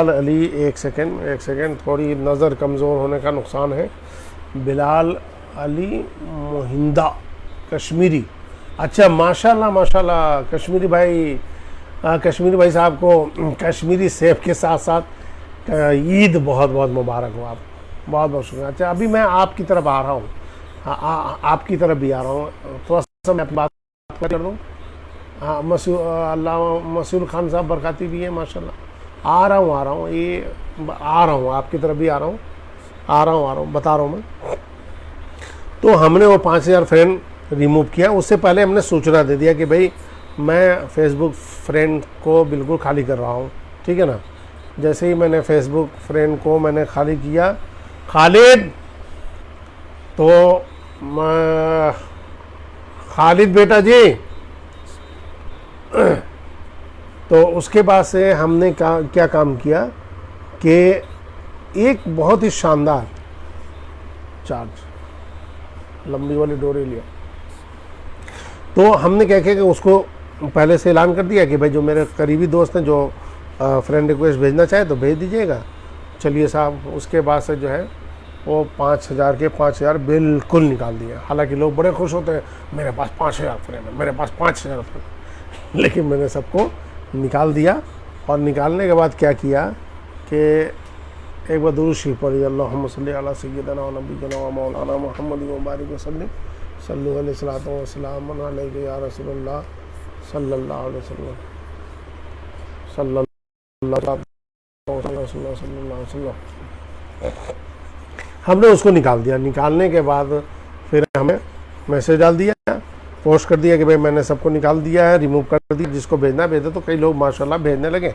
अली एक सेकंड, थोड़ी नज़र कमज़ोर होने का नुकसान है। बिलाल अली मोहिंदा कश्मीरी, अच्छा माशाल्लाह कश्मीरी भाई साहब को कश्मीरी सेब के साथ साथ ईद बहुत मुबारक हो। आप बहुत शुक्रिया। अच्छा, अभी मैं आपकी तरफ आ रहा हूँ, आपकी तरफ भी आ रहा हूँ, थोड़ा सा मैं बात कर दूँ। हाँ, मसूल खान साहब बरकाती भी है माशाल्लाह। आ रहा हूँ आपकी तरफ भी आ रहा हूँ, बता रहा हूँ मैं। तो हमने वो 5,000 फ्रेंड रिमूव किया। उससे पहले हमने सूचना दे दिया कि भाई मैं फेसबुक फ्रेंड को बिल्कुल खाली कर रहा हूँ, ठीक है ना। जैसे ही मैंने फेसबुक फ्रेंड को मैंने खाली किया, खालिद, तो खालिद बेटा जी, तो उसके बाद से हमने क्या काम किया कि एक बहुत ही शानदार चार्ज लंबी वाली डोरी लिया। तो हमने क्या किया कि उसको पहले से ऐलान कर दिया कि भाई जो मेरे करीबी दोस्त हैं जो फ्रेंड रिक्वेस्ट भेजना चाहे तो भेज दीजिएगा। चलिए साहब, उसके बाद से जो है वो 5,000 के 5,000 बिल्कुल निकाल दिया। हालांकि लोग बड़े खुश होते हैं, मेरे पास 5,000 फ्रेंड है, मेरे पास 5,000 फ्रेंड, लेकिन मैंने सबको निकाल दिया। और निकालने के बाद क्या किया कि एक बार दुरूद शरीफ पढ़ी, अल्लाहुम्मा सल्ली अला सय्यिदना व नबीना व मौलाना मुहम्मद व बारिक वसल्लिम सल्लल्लाहु अलैहि वसल्लम अलैहि या रसूलल्लाह सल्लल्लाहु अलैहि वसल्लम सल्लल्लाहु अलैहि वसल्लम। हमने उसको निकाल दिया। निकालने के बाद फिर हमें मैसेज डाल दिया, पोस्ट कर दिया कि भाई मैंने सबको निकाल दिया है, रिमूव कर दिया, जिसको भेजना भेजे। तो कई लोग माशाल्लाह भेजने लगे।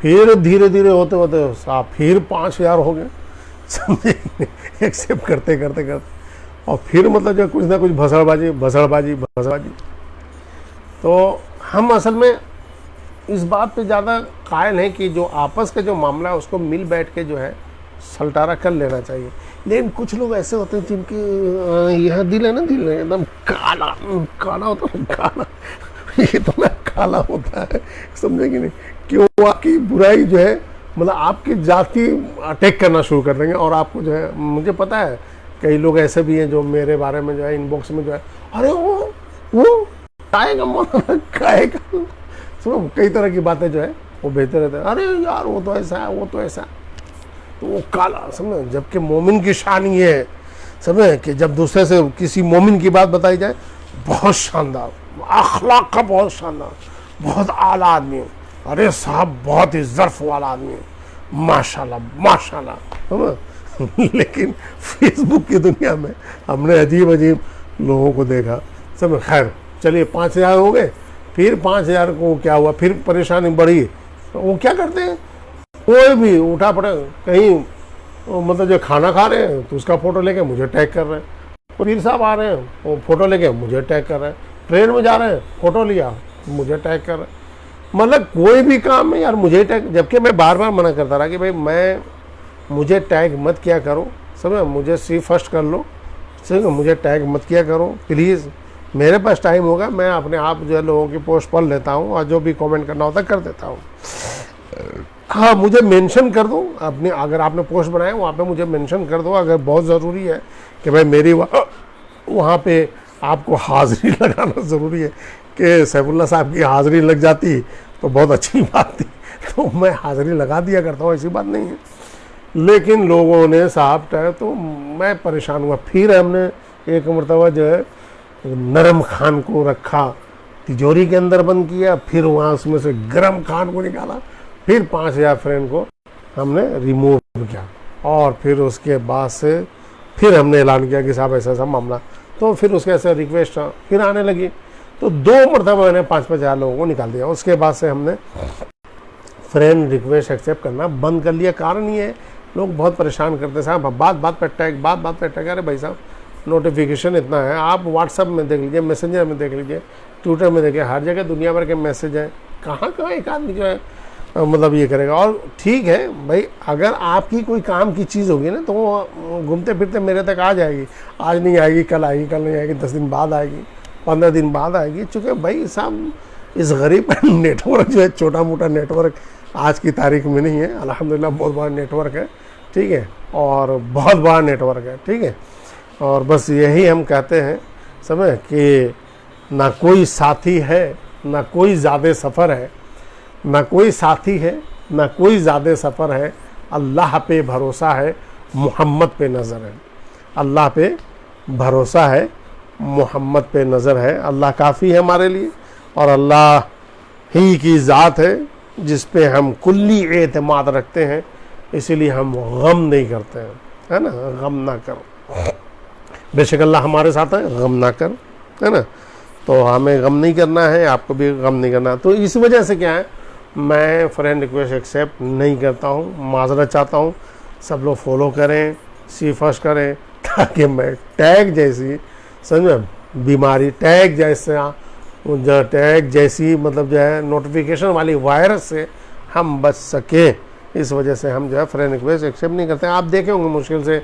फिर धीरे धीरे होते साहब फिर 5,000 हो गए, समझे, एक्सेप्ट करते और फिर मतलब जो कुछ ना कुछ भसड़बाजी। तो हम असल में इस बात पे ज़्यादा कायल हैं कि जो आपस का जो मामला है उसको मिल बैठ के जो है सलटारा कर लेना चाहिए। लेकिन कुछ लोग ऐसे होते हैं जिनके यह दिल है ना, दिल है एकदम काला होता है, काला, ये तो ना काला होता है, समझे कि नहीं, कि वो आपकी बुराई जो है मतलब आपकी जाति अटैक करना शुरू कर देंगे। और आपको जो है, मुझे पता है कई लोग ऐसे भी हैं जो मेरे बारे में जो है इनबॉक्स में जो है, अरे वो खाएगा मौलाना खाएगा। सुनो कई तरह की बातें जो है वो भेजते रहते हैं, अरे यार वो तो ऐसा है, वो तो ऐसा, तो वो काला समझ। जबकि मोमिन की शान ये है समझे कि जब दूसरे से किसी मोमिन की बात बताई जाए, बहुत शानदार अखलाक का, बहुत शानदार, बहुत आला आदमी है, अरे साहब बहुत ही ज़र्फ वाला आदमी है, माशाल्लाह माशाल्लाह समझ। लेकिन फेसबुक की दुनिया में हमने अजीब अजीब लोगों को देखा समझ। खैर चलिए 5,000 हो गए, फिर 5,000 को क्या हुआ, फिर परेशानी बढ़ी। तो वो क्या करते हैं, कोई भी उठा पड़े कहीं, मतलब जो खाना खा रहे हैं तो उसका फ़ोटो लेके मुझे टैग कर रहे हैं, पीर साहब आ रहे हैं वो फ़ोटो लेके मुझे टैग कर रहे हैं, ट्रेन में जा रहे हैं फ़ोटो लिया मुझे टैग कर रहे हैं। मतलब कोई भी काम में यार मुझे टैग, जबकि मैं बार बार मना करता रहा कि भाई मुझे टैग मत किया करो समझ, मुझे सी फर्स्ट कर लो समझ, मुझे टैग मत किया करो प्लीज़। मेरे पास टाइम होगा, मैं अपने आप जो है लोगों की पोस्ट पढ़ लेता हूँ और जो भी कमेंट करना होता कर देता हूँ। हाँ मुझे मेंशन कर दो अपने, अगर आपने पोस्ट बनाए वहाँ पे मुझे मेंशन कर दो, अगर बहुत ज़रूरी है कि भाई मेरी वहाँ पे आपको हाज़िरी लगाना ज़रूरी है कि सैफुल्लाह साहब की हाज़िरी लग जाती तो बहुत अच्छी बात थी, तो मैं हाज़िरी लगा दिया करता हूँ, ऐसी बात नहीं है। लेकिन लोगों ने साहब तो मैं परेशान हुआ। फिर हमने एक मरतबा जो है नरम खान को रखा, तिजोरी के अंदर बंद किया, फिर वहाँ उसमें से गर्म खान को निकाला, फिर 5,000 फ्रेंड को हमने रिमूव किया, और फिर उसके बाद से फिर हमने ऐलान किया कि साहब ऐसा ऐसा मामला, तो फिर उसके ऐसे रिक्वेस्ट फिर आने लगी, तो 2 मरतबा मैंने 5,000 लोगों को निकाल दिया। उसके बाद से हमने फ्रेंड रिक्वेस्ट एक्सेप्ट करना बंद कर लिया। कारण ये है लोग बहुत परेशान करते हैं साहब, बात बात पर टैग, बात बात पर टैग। अरे भाई साहब नोटिफिकेशन इतना है, आप व्हाट्सएप में देख लीजिए, मैसेंजर में देख लीजिए, ट्विटर में देखिए, हर जगह दुनिया भर के मैसेज हैं, कहाँ कहाँ एक आदमी जो है मतलब ये करेगा। और ठीक है भाई, अगर आपकी कोई काम की चीज़ होगी ना तो वो घूमते फिरते मेरे तक आ जाएगी, आज नहीं आएगी कल आएगी, कल नहीं आएगी 10 दिन बाद आएगी, 15 दिन बाद आएगी। चूँकि भाई साहब इस गरीब का नेटवर्क जो है, छोटा मोटा नेटवर्क आज की तारीख में नहीं है, अल्हम्दुलिल्लाह बहुत बड़ा नेटवर्क है, ठीक है, और बहुत बड़ा नेटवर्क है, ठीक है। और बस यही हम कहते हैं समझ कि ना कोई साथी है, ना कोई ज़्यादा सफ़र है, ना कोई साथी है, ना कोई ज़्यादा सफ़र है, अल्लाह पे भरोसा है, मोहम्मद पे नज़र है। अल्लाह पे भरोसा है, मोहम्मद पे नज़र है। अल्लाह काफ़ी है हमारे लिए, और अल्लाह ही की ज़ात है जिस पे हम कुल्ली एतमाद रखते हैं, इसीलिए हम गम नहीं करते हैं, है ना। गम ना करो, बेशक अल्लाह हमारे साथ है, गम ना करो, है ना। तो हमें गम नहीं करना है, आपको भी गम नहीं करना। तो इस वजह से क्या है, मैं फ्रेंड रिक्वेस्ट एक्सेप्ट नहीं करता हूँ, माजरत चाहता हूँ। सब लोग फॉलो करें, सी फर्स्ट करें, ताकि मैं टैग जैसी समझ बीमारी, टैग जैसी मतलब जो है नोटिफिकेशन वाली वायरस से हम बच सके। इस वजह से हम जो है फ्रेंड रिक्वेस्ट एक्सेप्ट नहीं करते हैं। आप देखे होंगे मुश्किल से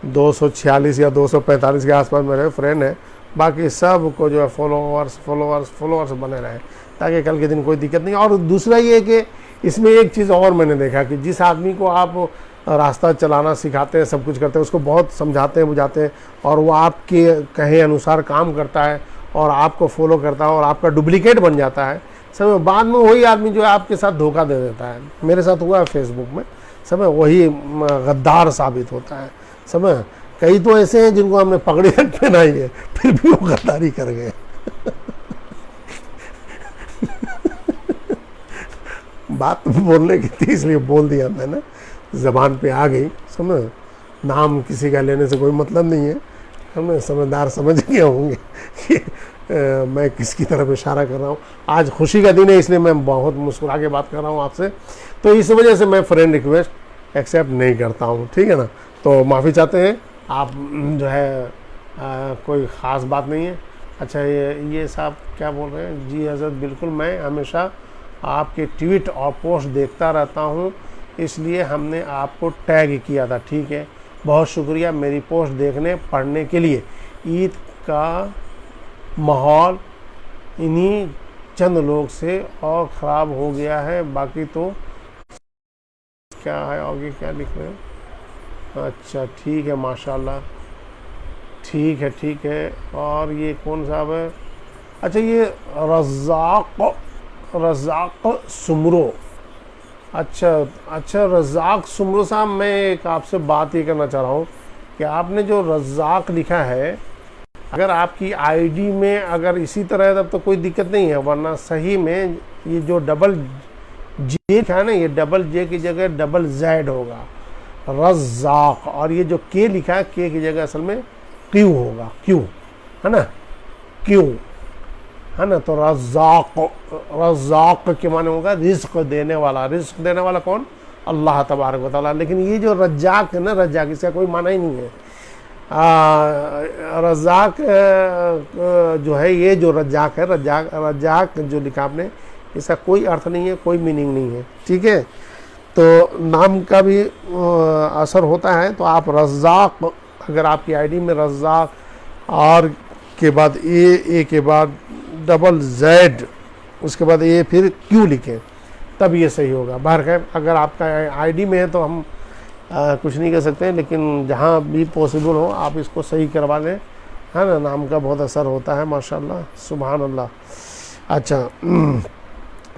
246 या 245 के आसपास मेरे फ्रेंड हैं, बाकी सब को जो है फॉलोअर्स बने रहे, ताकि कल के दिन कोई दिक्कत नहीं। और दूसरा ये है कि इसमें एक चीज़ और मैंने देखा कि जिस आदमी को आप रास्ता चलाना सिखाते हैं, सब कुछ करते हैं, उसको बहुत समझाते हैं बुझाते हैं, और वो आपके कहे अनुसार काम करता है और आपको फॉलो करता है और आपका डुप्लीकेट बन जाता है, समय बाद में वही आदमी जो है आपके साथ धोखा दे देता है। मेरे साथ हुआ है फेसबुक में, समय वही गद्दार साबित होता है। समय कई तो ऐसे हैं जिनको हमने पगड़ी तक पहनाई है, फिर भी वो गद्दारी कर गए। बात बोलने की थी इसलिए बोल दिया मैंने, ज़बान पे आ गई। समझ, नाम किसी का लेने से कोई मतलब नहीं है, हमें समझदार समझ गए होंगे कि मैं किसकी तरफ इशारा कर रहा हूँ। आज खुशी का दिन है, इसलिए मैं बहुत मुस्कुरा के बात कर रहा हूँ आपसे, तो इस वजह से मैं फ्रेंड रिक्वेस्ट एक्सेप्ट नहीं करता हूँ, ठीक है ना। तो माफ़ी चाहते हैं आप जो है कोई ख़ास बात नहीं है। अच्छा ये साहब क्या बोल रहे हैं, जी हज़रत बिल्कुल, मैं हमेशा आपके ट्वीट और पोस्ट देखता रहता हूँ, इसलिए हमने आपको टैग किया था, ठीक है, बहुत शुक्रिया मेरी पोस्ट देखने पढ़ने के लिए। ईद का माहौल इन्हीं चंद लोग से और ख़राब हो गया है, बाकी तो क्या है, आगे क्या लिख रहे हैं। अच्छा ठीक है, माशाल्लाह, ठीक है। और ये कौन साहब है, अच्छा ये रज़ाक सुमरो, अच्छा अच्छा रज़ाक सुमरो साहब, मैं एक आपसे बात ये करना चाह रहा हूँ कि आपने जो रज़ाक लिखा है, अगर आपकी आईडी में अगर इसी तरह है तब तो कोई दिक्कत नहीं है, वरना सही में ये जो डबल जे लिखा है ना, ये डबल जे की जगह डबल जेड होगा, रज़ाक। और ये जो के लिखा है, के की जगह असल में क्यू होगा, क्यू है ना, क्यू है ना। तो रज़ाक, रज़ाक के माने होगा रिज़्क़ देने वाला। रिज़्क़ देने वाला कौन? अल्लाह तबारक व तआला। लेकिन ये जो रज़ाक है ना, रज़ाक इसका कोई माना ही नहीं है। रज़ाक जो है, ये जो रज़ाक है, रज़ाक जो लिखा आपने, इसका कोई अर्थ नहीं है, कोई मीनिंग नहीं है, ठीक है। तो नाम का भी असर होता है। तो आप रज़ाक, अगर आपकी आईडी में रज़ाक आर के बाद ए के बाद डबल जेड, उसके बाद ए फिर क्यू लिखें, तब ये सही होगा। बहरखैर अगर आपका आईडी में है तो हम कुछ नहीं कर सकते, लेकिन जहाँ भी पॉसिबल हो आप इसको सही करवा लें, है ना। नाम का बहुत असर होता है, माशाल्लाह, सुभान अल्लाह। अच्छा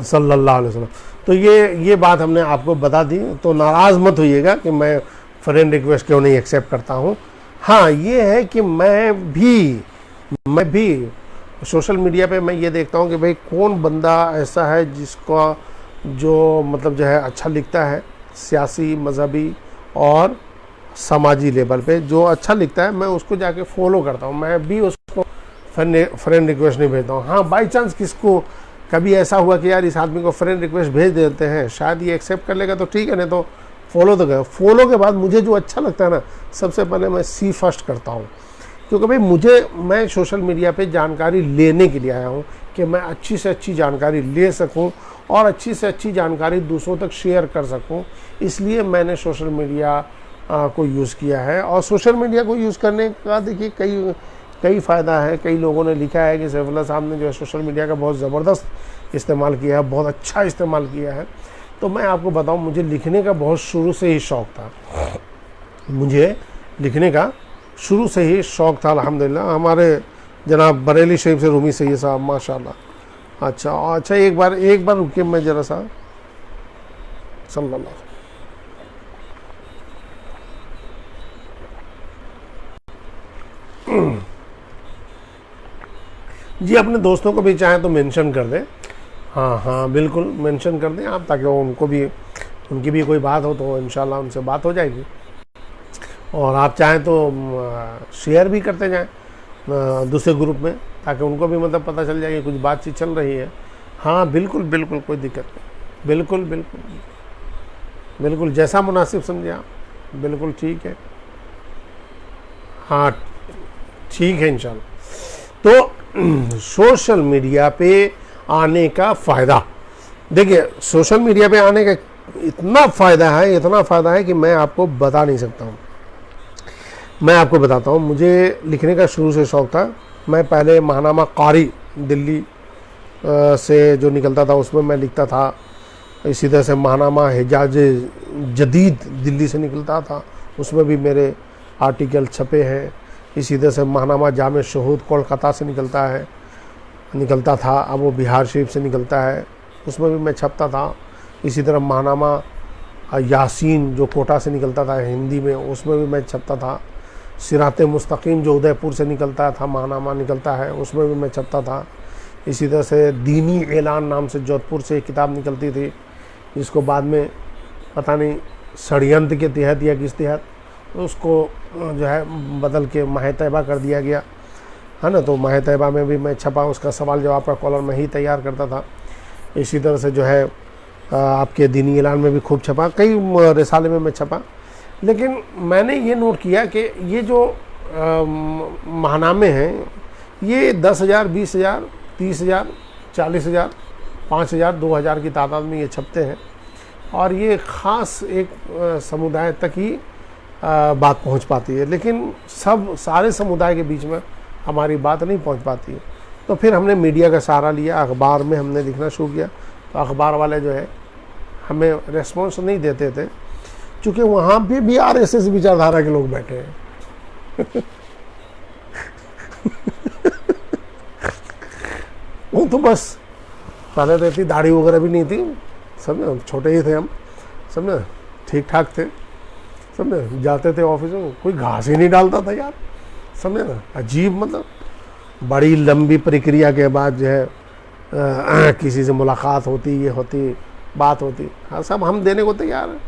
सल्लल्लाहु अलैहि वसल्लम। तो ये बात हमने आपको बता दी, तो नाराज़ मत होइएगा कि मैं फ्रेंड रिक्वेस्ट क्यों नहीं एक्सेप्ट करता हूँ। हाँ, ये है कि मैं भी सोशल मीडिया पे मैं ये देखता हूँ कि भाई कौन बंदा ऐसा है जिसका जो मतलब जो है अच्छा लिखता है, सियासी, मजहबी और समाजी लेवल पे जो अच्छा लिखता है, मैं उसको जाके फॉलो करता हूँ। मैं भी उसको फ्रेंड रिक्वेस्ट नहीं भेजता हूँ। हाँ, बाई चांस किसको कभी ऐसा हुआ कि यार इस आदमी को फ्रेंड रिक्वेस्ट भेज देते हैं, शायद ये एक्सेप्ट कर लेगा तो ठीक है, नहीं तो फॉलो तो कर। फॉलो के बाद मुझे जो अच्छा लगता है ना, सबसे पहले मैं सी फर्स्ट करता हूँ, क्योंकि भाई मैं सोशल मीडिया पे जानकारी लेने के लिए आया हूँ कि मैं अच्छी से अच्छी जानकारी ले सकूँ और अच्छी से अच्छी जानकारी दूसरों तक शेयर कर सकूँ। इसलिए मैंने सोशल मीडिया को यूज़ किया है। और सोशल मीडिया को यूज़ करने का देखिए कई फ़ायदा है। कई लोगों ने लिखा है कि सैफुल्लाह साहब ने जो है सोशल मीडिया का बहुत ज़बरदस्त इस्तेमाल किया है, बहुत अच्छा इस्तेमाल किया है। तो मैं आपको बताऊं, मुझे लिखने का बहुत शुरू से ही शौक़ था। मुझे लिखने का शुरू से ही शौक़ था, अल्हम्दुलिल्लाह। हमारे जनाब बरेली शरीफ से रूमी सैयद साहब, माशाल्लाह। अच्छा एक बार रुकिए, मैं ज़रा सा सल्लल्लाहु जी, अपने दोस्तों को भी चाहें तो मेंशन कर दें। हाँ बिल्कुल मेंशन कर दें आप, ताकि उनकी भी कोई बात हो तो इंशाल्लाह उनसे बात हो जाएगी। और आप चाहें तो शेयर भी करते जाएं दूसरे ग्रुप में, ताकि उनको भी मतलब पता चल जाए कि कुछ बातचीत चल रही है। हाँ बिल्कुल, कोई दिक्कत नहीं। बिल्कुल जैसा मुनासिब समझे आप, बिल्कुल ठीक है। हाँ ठीक है इंशाल्लाह। तो सोशल मीडिया पे आने का फ़ायदा, देखिए सोशल मीडिया पे आने का इतना फ़ायदा है कि मैं आपको बता नहीं सकता हूँ। मैं आपको बताता हूँ, मुझे लिखने का शुरू से शौक़ था। मैं पहले महानामा कारी दिल्ली से जो निकलता था उसमें मैं लिखता था। इसी तरह से महानामा हिजाज जदीद दिल्ली से निकलता था, उसमें भी मेरे आर्टिकल छपे हैं। इसी तरह से महानामा जामे शहूद कोलकाता से निकलता था, अब वो बिहार शरीफ से निकलता है, उसमें भी मैं छपता था। इसी तरह महानामा यासीन जो कोटा से निकलता था हिंदी में, उसमें भी मैं छपता था। सिराते मुस्तकीम जो उदयपुर से निकलता था, महानामा निकलता है, उसमें भी मैं छपता था। इसी तरह से दीनी ऐलान नाम से जोधपुर से एक किताब निकलती थी, जिसको बाद में पता नहीं षड्यंत्र के तहत या किस तहत उसको जो है बदल के माह तैयबा कर दिया गया, है ना। तो माह तैयबा में भी मैं छपा, उसका सवाल जवाब का कॉलम मैं ही तैयार करता था। इसी तरह से जो है आपके दीनी ऐलान में भी खूब छपा, कई रिसाले में मैं छपा। लेकिन मैंने ये नोट किया कि ये जो महानामे हैं, ये 10,000, 20,000, 30,000, 40,000, 5,000, 2,000 की तादाद में ये छपते हैं, और ये ख़ास एक समुदाय तक ही बात पहुंच पाती है। लेकिन सारे समुदाय के बीच में हमारी बात नहीं पहुंच पाती है। तो फिर हमने मीडिया का सहारा लिया, अखबार में हमने लिखना शुरू किया। तो अखबार वाले जो है हमें रेस्पॉन्स नहीं देते थे, क्योंकि वहाँ पे भी आरएसएस विचारधारा के लोग बैठे हैं। हूँ तो बस पहले तो इतनी दाढ़ी वगैरह भी नहीं थी, समझे, छोटे ही थे हम, समझे, ठीक ठाक थे, समझे, जाते थे ऑफिस में, कोई घास ही नहीं डालता था यार, समझे ना, अजीब, मतलब बड़ी लंबी प्रक्रिया के बाद जो है किसी से मुलाकात होती, ये होती, बात होती, हाँ सब हम देने को तैयार हैं।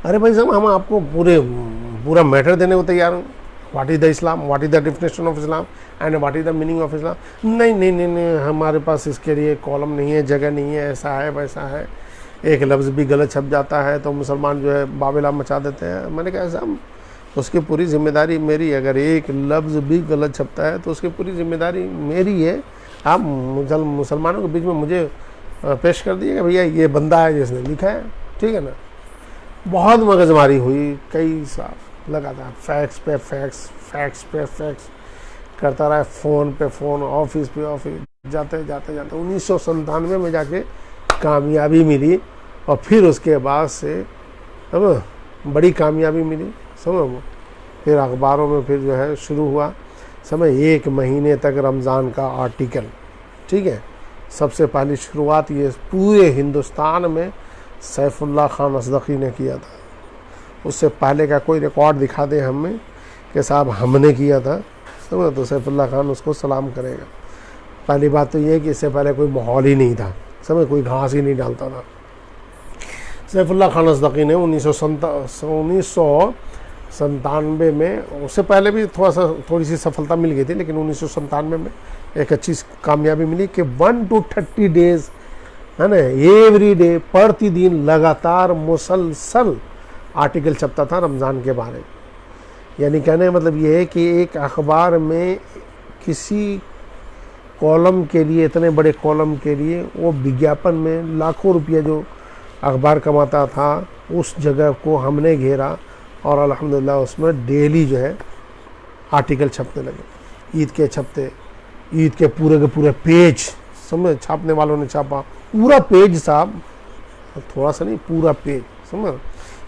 अरे भाई साहब हम आपको पूरा मैटर देने को तैयार हैं। What is the Islam, what is the definition of Islam and what is the meaning of Islam. नहीं नहीं नहीं नहीं, हमारे पास इसके लिए कॉलम नहीं है, जगह नहीं है, ऐसा है वैसा है, एक लफ्ज़ भी गलत छप जाता है तो मुसलमान जो है बाबेला मचा देते हैं। मैंने कहा साहब उसकी पूरी जिम्मेदारी मेरी है, अगर एक लफ्ज़ भी गलत छपता है तो उसकी पूरी जिम्मेदारी मेरी है। आप मुसलमानों के बीच में मुझे पेश कर दिएगा, भैया ये बंदा है जिसने लिखा है, ठीक है ना। बहुत मगजमारी हुई, कई साल लगातार फैक्स पे फैक्स करता रहा, फ़ोन पे फ़ोन, ऑफिस पे ऑफिस, जाते जाते जाते 1997 में जाके कामयाबी मिली। और फिर उसके बाद से समझ बड़ी कामयाबी मिली, समझ, फिर अखबारों में फिर जो है शुरू हुआ, समझ, 1 महीने तक रमज़ान का आर्टिकल, ठीक है। सबसे पहली शुरुआत ये पूरे हिंदुस्तान में सैफुल्लाह खान असदकी ने किया था। उससे पहले का कोई रिकॉर्ड दिखा दे हमें कि साहब हमने किया था, समझ, तो सैफुल्लाह खान उसको सलाम करेगा। पहली बात तो ये है कि इससे पहले कोई माहौल ही नहीं था, समझ, कोई घास ही नहीं डालता था। सैफुल्लाह खान असदकी ने 1997 में, उससे पहले भी थोड़ी सी सफलता मिल गई थी, लेकिन 1997 में एक अच्छी कामयाबी मिली कि 1 to 30 डेज़, है ना, एवरी डे, प्रतिदिन लगातार मुसलसल आर्टिकल छपता था रमज़ान के बारे में। यानी कहने का मतलब ये है कि एक अखबार में किसी कॉलम के लिए, इतने बड़े कॉलम के लिए, वो विज्ञापन में लाखों रुपया जो अखबार कमाता था, उस जगह को हमने घेरा और अल्हम्दुलिल्लाह उसमें डेली जो है आर्टिकल छपने लगे। ईद के छपते, ईद के पूरे पेज, समझ, छापने वालों ने छापा पूरा पेज साहब, थोड़ा सा नहीं, पूरा पेज, समझ।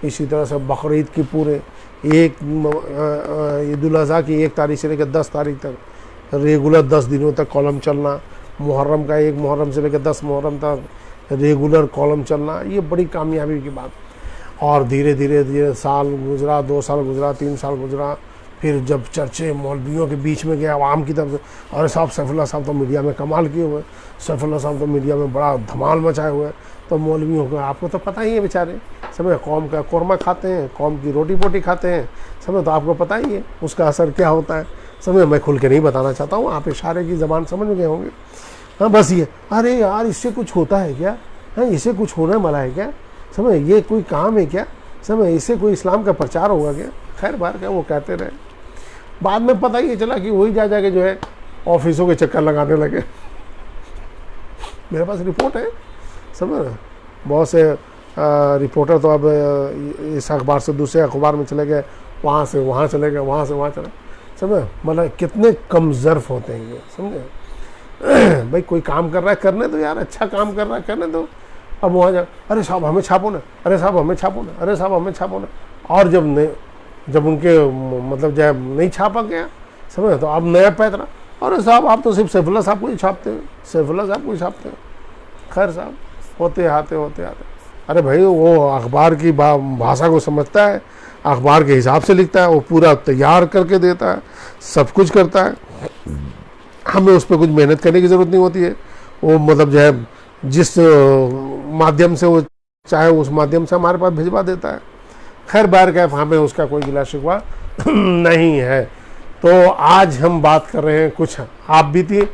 इसी तरह से बकरीद की पूरे ईद-उल अज़हा की 1 तारीख से लेकर 10 तारीख तक रेगुलर 10 दिनों तक कॉलम चलना, मुहर्रम का 1 मुहर्रम से लेकर 10 मुहर्रम तक रेगुलर कॉलम चलना, ये बड़ी कामयाबी की बात। और धीरे धीरे साल गुजरा, 2 साल गुजरा, 3 साल गुजरा, फिर जब चर्चे मौलवियों के बीच में गए आवाम की तरफ से, अरे साहब सैफुल्लाह साहब तो मीडिया में कमाल किए हुए, सैफुल्लाह साहब तो मीडिया में बड़ा धमाल मचाए हुए। तो मौलवियों को आपको तो पता ही है बेचारे, समझ, कौम का कौरमा खाते हैं, कौम की रोटी पोटी खाते हैं, समझ, तो आपको पता ही है उसका असर क्या होता है, समझ। मैं खुल के नहीं बताना चाहता हूँ, आप इशारे की ज़बान समझ गए होंगे। हाँ बस ये, अरे यार इससे कुछ होता है क्या, हाँ इससे कुछ होने वाला है क्या, समझ, ये कोई काम है क्या, समझ, इससे कोई इस्लाम का प्रचार होगा क्या। खैर बार क्या वो कहते रहे, बाद में पता ही चला कि वही जा के जो है ऑफिसों के चक्कर लगाने लगे। मेरे पास रिपोर्ट है, समझ, बहुत से रिपोर्टर तो अब इस अखबार से दूसरे अखबार में चले गए, वहाँ से वहाँ चले गए, वहाँ से वहाँ चले, समझे, मतलब कितने कम ज़र्फ होते हैं ये, समझे। भाई कोई काम कर रहा है करने दो यार, अच्छा काम कर रहा है करने दो। अब वहाँ जा, अरे साहब हमें छापो ना, अरे साहब हमें छापो ना, अरे साहब हमें छापो ना। और जब उनके मतलब जब नहीं छापा गया, समझे, तो अब नया पैतरा, अरे साहब आप तो सिर्फ सैफुल्लाह साहब को ही छापते हैं, सैफुल्लाह साहब को ही छापते हैं। खैर साहब होते आते, अरे भाई वो अखबार की भाषा को समझता है, अखबार के हिसाब से लिखता है, वो पूरा तैयार करके देता है, सब कुछ करता है, हमें उस पर कुछ मेहनत करने की ज़रूरत नहीं होती है। वो मतलब जो है जिस माध्यम से वो चाहे उस माध्यम से हमारे पास भिजवा देता है। खैर बाहर का हमें उसका कोई गिला शिकवा नहीं है। तो आज हम बात कर रहे हैं कुछ आप बीती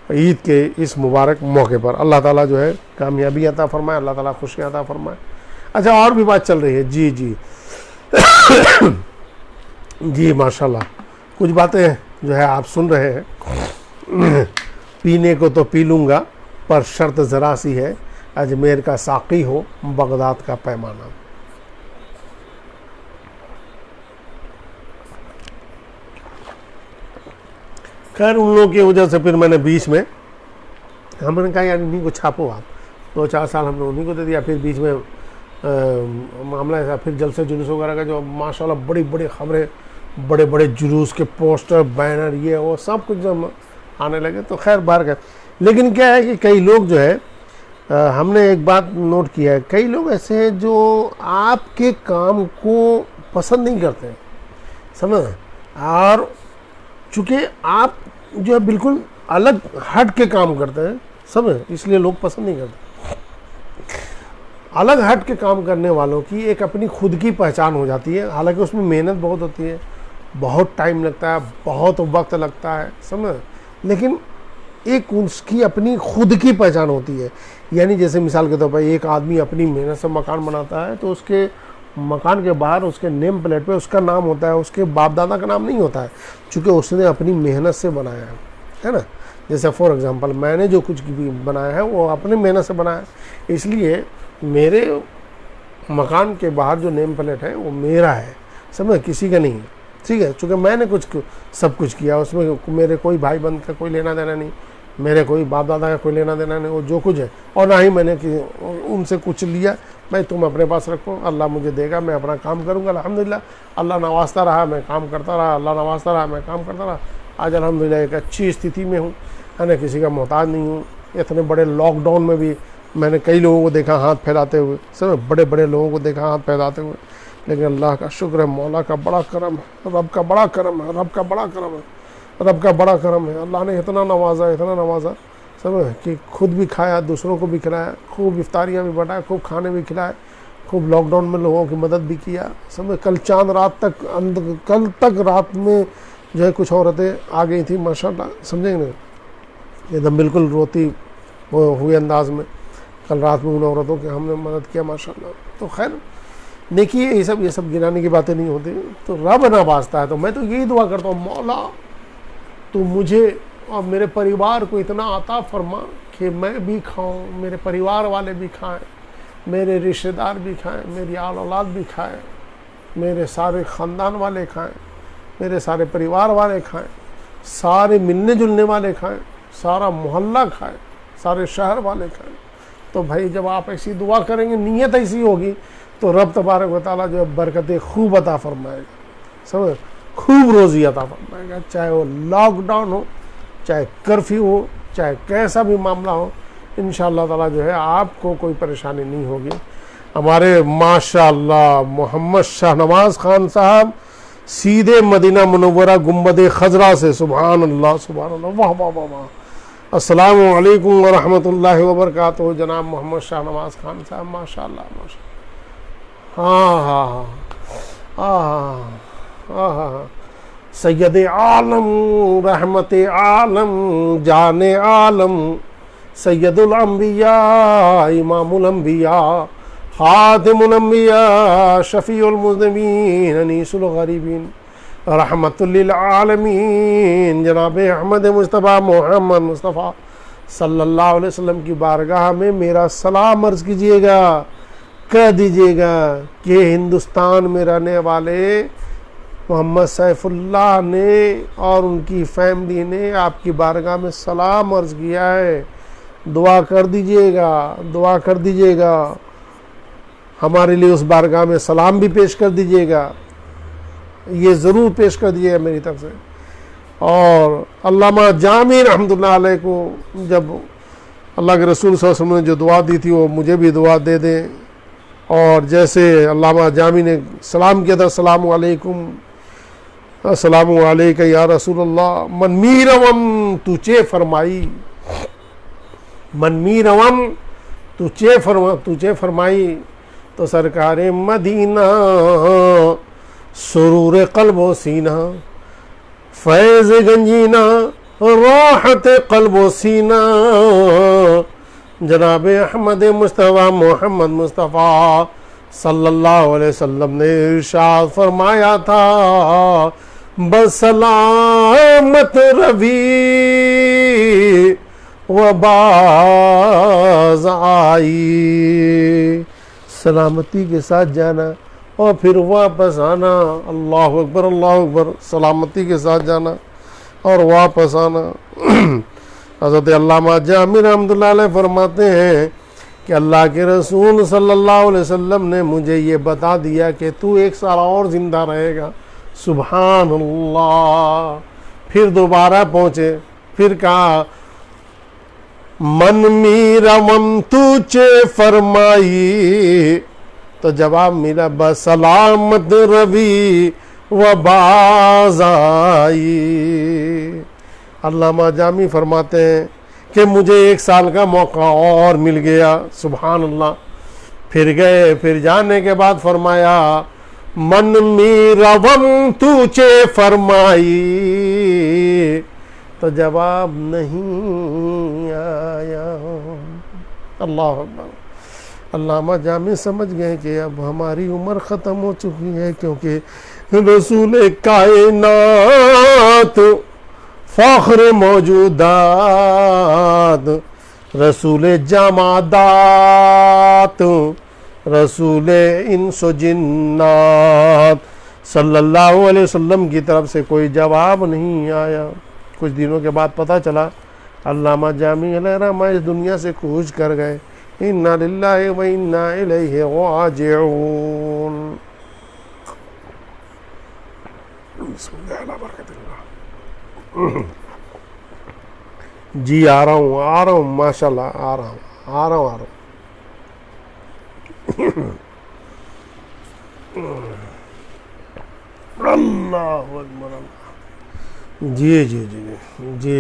ईद के इस मुबारक मौके पर। अल्लाह ताला जो है कामयाबी अता फरमाए, अल्लाह ताला खुशियाँ अता फरमाए। अच्छा और भी बात चल रही है, जी जी जी माशाल्लाह, कुछ बातें जो है आप सुन रहे हैं। पीने को तो पी लूँगा पर शर्त ज़रा सी है, अजमेर का साक़ी हो बगदाद का पैमाना। खैर उन लोगों की वजह से फिर मैंने बीच में हमने कहा यार इन्हीं को छापो आप, 2-4 साल हमने उन्हीं को दे दिया। फिर बीच में मामला ऐसा, फिर जलसे जुलूस वगैरह का जो माशाल्लाह बड़ी बड़ी खबरें, बड़े बड़े जुलूस के पोस्टर बैनर ये वो सब कुछ जब आने लगे तो खैर बाहर गए। लेकिन क्या है कि कई लोग जो है हमने एक बात नोट किया है, कई लोग ऐसे हैं जो आपके काम को पसंद नहीं करते हैं, समझ, और चूँकि आप जो है बिल्कुल अलग हट के काम करते हैं, समझ, इसलिए लोग पसंद नहीं करते। अलग हट के काम करने वालों की एक अपनी खुद की पहचान हो जाती है, हालांकि उसमें मेहनत बहुत होती है, बहुत टाइम लगता है, बहुत वक्त लगता है, समझ, लेकिन एक उसकी अपनी खुद की पहचान होती है। यानी जैसे मिसाल के तौर पर एक आदमी अपनी मेहनत से मकान बनाता है तो उसके मकान के बाहर उसके नेम प्लेट पे उसका नाम होता है, उसके बाप दादा का नाम नहीं होता है, चूँकि उसने अपनी मेहनत से बनाया है ना। जैसे फॉर एग्जांपल मैंने जो कुछ भी बनाया है वो अपनी मेहनत से बनाया है, इसलिए मेरे मकान के बाहर जो नेम प्लेट है वो मेरा है, समझ, किसी का नहीं है, ठीक है, चूँकि मैंने सब कुछ किया, उसमें मेरे कोई भाई बंद का कोई लेना देना नहीं, मेरे कोई बाप दादा का कोई लेना देना नहीं, वो जो कुछ है, और ना ही मैंने उनसे कुछ लिया, भाई तुम अपने पास रखो, अल्लाह मुझे देगा, मैं अपना काम करूँगा, अल्हम्दुलिल्लाह अल्लाह नवाजता रहा, मैं काम करता रहा, अल्लाह नवाजता रहा, मैं काम करता रहा, आज अल्हम्दुलिल्लाह एक अच्छी स्थिति में हूँ, है ना, किसी का मोहताज नहीं हूँ। इतने बड़े लॉकडाउन में भी मैंने कई लोगों को देखा हाथ फैलाते हुए, सब बड़े बड़े लोगों को देखा हाथ फैलाते हुए, लेकिन अल्लाह का शुक्र है, मौला का बड़ा करम है, रब का बड़ा करम है, रब का बड़ा करम है, रब का बड़ा करम है। अल्लाह ने इतना नवाजा सब कि खुद भी खाया, दूसरों को भी खिलाया, खूब इफ्तारियाँ भी बढ़ाया, खूब खाने भी खिलाए, खूब लॉकडाउन में लोगों की मदद भी किया, सब। कल चांद रात तक, कल तक रात में जो है कुछ औरतें आ गई थी माशाल्लाह, समझेंगे ना, एकदम बिल्कुल रोती हुए अंदाज में, कल रात में उन औरतों की हमने मदद किया माशाल्लाह। तो खैर देखिए ये सब गिनाने की बातें नहीं होती, तो रब नवाजता है। तो मैं तो यही दुआ करता हूँ, मौला तो मुझे और मेरे परिवार को इतना अता फरमा कि मैं भी खाऊं, मेरे परिवार वाले भी खाएं, मेरे रिश्तेदार भी खाएं, मेरी आल औलाद भी खाएं, मेरे सारे ख़ानदान वाले खाएं, मेरे सारे परिवार वाले खाएं, सारे मिलने जुलने वाले खाएं, सारा मोहल्ला खाएं, सारे शहर वाले खाएं। तो भाई जब आप ऐसी दुआ करेंगे, नीयत ऐसी होगी, तो रब तबारक व तआला जो है बरकतें खूब अता फरमाएगा, समझ, खूब रोज़ी अता फरमाएगा, चाहे वो लॉकडाउन हो, चाहे कर्फ्यू हो, चाहे कैसा भी मामला हो, इंशाअल्लाह ताला जो है आपको कोई परेशानी नहीं होगी। हमारे माशाअल्लाह मोहम्मद शाहनवाज खान साहब सीधे मदीना मुनव्वरा गुंबद खजरा से, सुभान अल्लाह, वाह वाह वाह वाह। अस्सलामु अलैकुम व रहमतुल्लाहि व बरकातुहू जनाब मोहम्मद शाहनवाज खान साहब, माशाअल्लाह माशा। हाँ हाँ हाँ हाँ हाँ हाँ, सैयद आलम, रहमत आलम, जाने आलम, सैयदुल अंबिया, इमामुल अंबिया, खातिमुल अंबिया, शफीउल मुज़निबीन, अनीसुल गरीबीन, रहमतुल लिल आलमीन, जनाब अहमद मुस्तफ़ा मोहम्मद मुस्तफ़ा सल्लल्लाहु अलैहि वसल्लम की बारगाह में मेरा सलाम अर्ज़ कीजिएगा, कह दीजिएगा कि हिंदुस्तान में रहने वाले मोहम्मद सैफुल्लाह ने और उनकी फैमिली ने आपकी बारगाह में सलाम अर्ज़ किया है। दुआ कर दीजिएगा, दुआ कर दीजिएगा, हमारे लिए उस बारगाह में सलाम भी पेश कर दीजिएगा, ये ज़रूर पेश कर दीजिएगा मेरी तरफ से। और अल्लामा जामी रहमतुल्लाह अलैह को जब अल्लाह के रसूल सल्लल्लाहु अलैहि वसल्लम ने जो दुआ दी थी वो मुझे भी दुआ दे दें। और जैसे अल्लामा जामी ने सलाम किया था, अस्सलामु अलैकुम, अस्सलामु अलैका या रसूलल्लाह, मन मीरवम तुझे फरमाई, मन मीरवम तुझे फरमाई, तो सरकार मदीना सुरूर क़ल्बो सीना, फैज़ गंजीना, राहत क़ल्बो सीना, जनाब अहमद मुस्तफ़ा मोहम्मद मुस्तफ़ा सल्लल्लाहु अलैहि वसल्लम ने इरशाद फरमाया था, बसलामत रवी व बाज़ आई, सलामती के साथ जाना और फिर वापस आना। अल्लाह अकबर, अल्लाह अकबर, सलामती के साथ जाना और वापस आना। हज़रत अल्लामा जामी रहमतुल्लाह अलैह फरमाते हैं कि अल्लाह के रसूल सल्लल्लाहु अलैहि वसल्लम ने मुझे ये बता दिया कि तू 1 साल और ज़िंदा रहेगा। सुभान अल्लाह। फिर दोबारा पहुँचे, फिर कहा मन मीरवम तूचे फरमाई, तो जवाब मिला बसलामत रवि व बाजाई। अल्लामा जामी फरमाते हैं कि मुझे 1 साल का मौका और मिल गया। सुभान अल्लाह। फिर गए, फिर जाने के बाद फरमाया मन मीरवम तूचे फरमाई, तो जवाब नहीं आया। अल्लाह अल्लाह। अल्लामा जामी समझ गए कि अब हमारी उम्र ख़त्म हो चुकी है, क्योंकि रसूल कायनात फ़ख्र मौजूदात, रसूल जमादात, रसूल इंसो जिन्नात सल्लल्लाहु अलैहि वसल्लम की तरफ से कोई जवाब नहीं आया। कुछ दिनों के बाद पता चला अल्लामा जामी अलैहिर्रहमा इस दुनिया से कूच कर गए। इन्ना लिल्लाहि व इन्ना इलैहि राजिऊन। जी आ रहा हूँ माशाल्लाह, आ रहा हूँ। अल्लाहु अकबर। जी जी जी जी।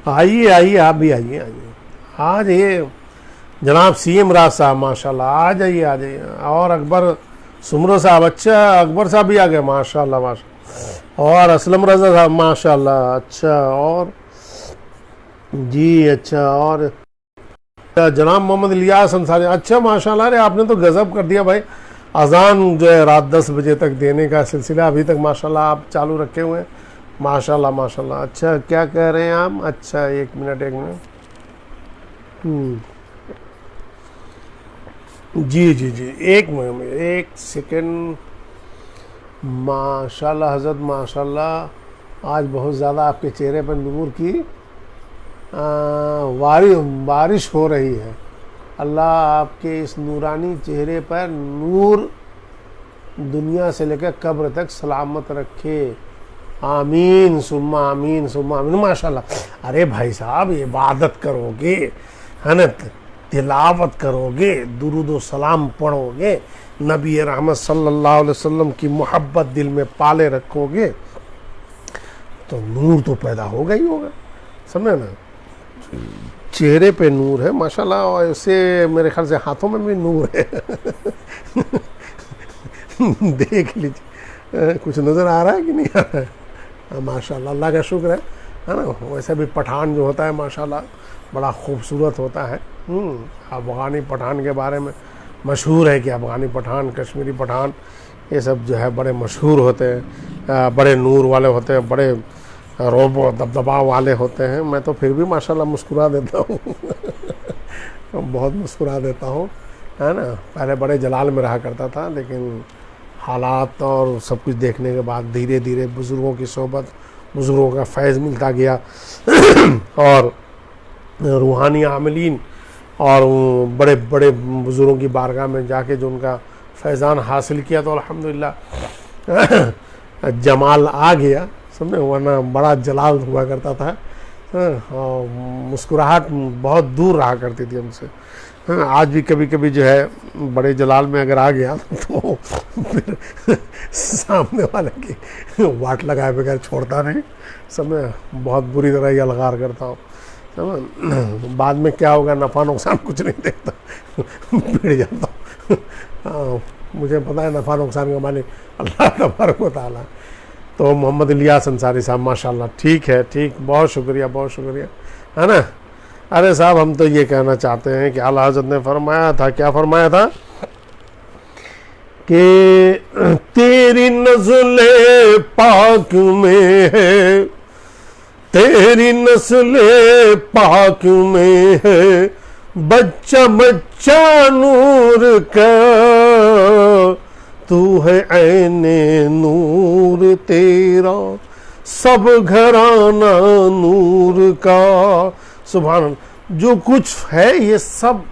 आइए आइए, आप भी आइए। आज ये जनाब सीएम राज साहब माशाल्लाह, आ जाइए। और अकबर सुमरो साहब, अच्छा अकबर साहब भी आ गए माशाल्लाह माशाल्लाह। और असलम रजा साहब माशाल्लाह, अच्छा। और जी अच्छा। और जनाब मोहम्मद इलियास अंसारी, अच्छा माशाल्लाह। अरे आपने तो गजब कर दिया भाई। अजान जो है रात 10 बजे तक देने का सिलसिला अभी तक माशाल्लाह आप चालू रखे हुए हैं माशाल्लाह माशाल्लाह। अच्छा क्या कह रहे हैं आप? अच्छा एक मिनट जी जी जी, एक सेकंड। माशाल्लाह हज़रत माशाल्लाह, आज बहुत ज़्यादा आपके चेहरे पर नूर की बारिश हो रही है। अल्लाह आपके इस नूरानी चेहरे पर नूर दुनिया से लेकर कब्र तक सलामत रखे। आमीन सुम्मा आमीन सुम्मा आमीन माशाल्लाह। अरे भाई साहब, इबादत करोगे है ना, तिलावत करोगे, दुरूद व सलाम पढ़ोगे, नबी रहमत सल्लल्लाहु अलैहि वसल्लम की मोहब्बत दिल में पाले रखोगे, तो नूर तो पैदा होगा ही होगा। समझे ना, चेहरे पे नूर है माशाल्लाह, और इससे मेरे ख्याल से हाथों में भी नूर है। देख लीजिए, कुछ नज़र आ रहा है कि नहीं आ रहा है? माशाल्लाह, अल्लाह का शुक्र है ना। वैसे भी पठान जो होता है माशाल्लाह बड़ा खूबसूरत होता है। अफ़गानी पठान के बारे में मशहूर है कि अफ़गानी पठान, कश्मीरी पठान, ये सब जो है बड़े मशहूर होते हैं, बड़े नूर वाले होते हैं, बड़े रोब दबदबा वाले होते हैं। मैं तो फिर भी माशाल्लाह मुस्कुरा देता हूँ। बहुत मुस्कुरा देता हूँ, है ना। पहले बड़े जलाल में रहा करता था, लेकिन हालात और सब कुछ देखने के बाद धीरे धीरे बुज़ुर्गों की सोहबत, बुज़ुर्गों का फैज़ मिलता गया, और रूहानी आमिलीन और बड़े बड़े बुज़ुर्गों की बारगाह में जाके जो उनका फैज़ान हासिल किया, तो अल्हम्दुलिल्लाह जमाल आ गया, समझे। वरना बड़ा जलाल हुआ करता था, और मुस्कुराहट बहुत दूर रहा करती थी हमसे। आज भी कभी कभी जो है बड़े जलाल में अगर आ गया तो फिर सामने वाले की वाट लगाए बगैर छोड़ता नहीं, समझे। बहुत बुरी तरह ही अलगार करता हूँ, समझ। बाद में क्या होगा, नफ़ा नुकसान कुछ नहीं देखता, भिड़ जाता हूँ। मुझे पता है नफ़ा नुकसान का मालिक अल्लाह तबारक व तआला। तो मोहम्मद इलियास अंसारी साहब माशाल्लाह, ठीक है, ठीक, बहुत शुक्रिया, बहुत शुक्रिया, है ना। अरे साहब, हम तो ये कहना चाहते हैं कि आला हज़रत ने फरमाया था, क्या फरमाया था कि तेरी नज़ले पाक में है, तेरी नस्ले पाक में है, बच्चा बच्चा नूर का, तू है ऐने नूर तेरा, सब घराना नूर का। सुभान अल्लाह। जो कुछ है ये सब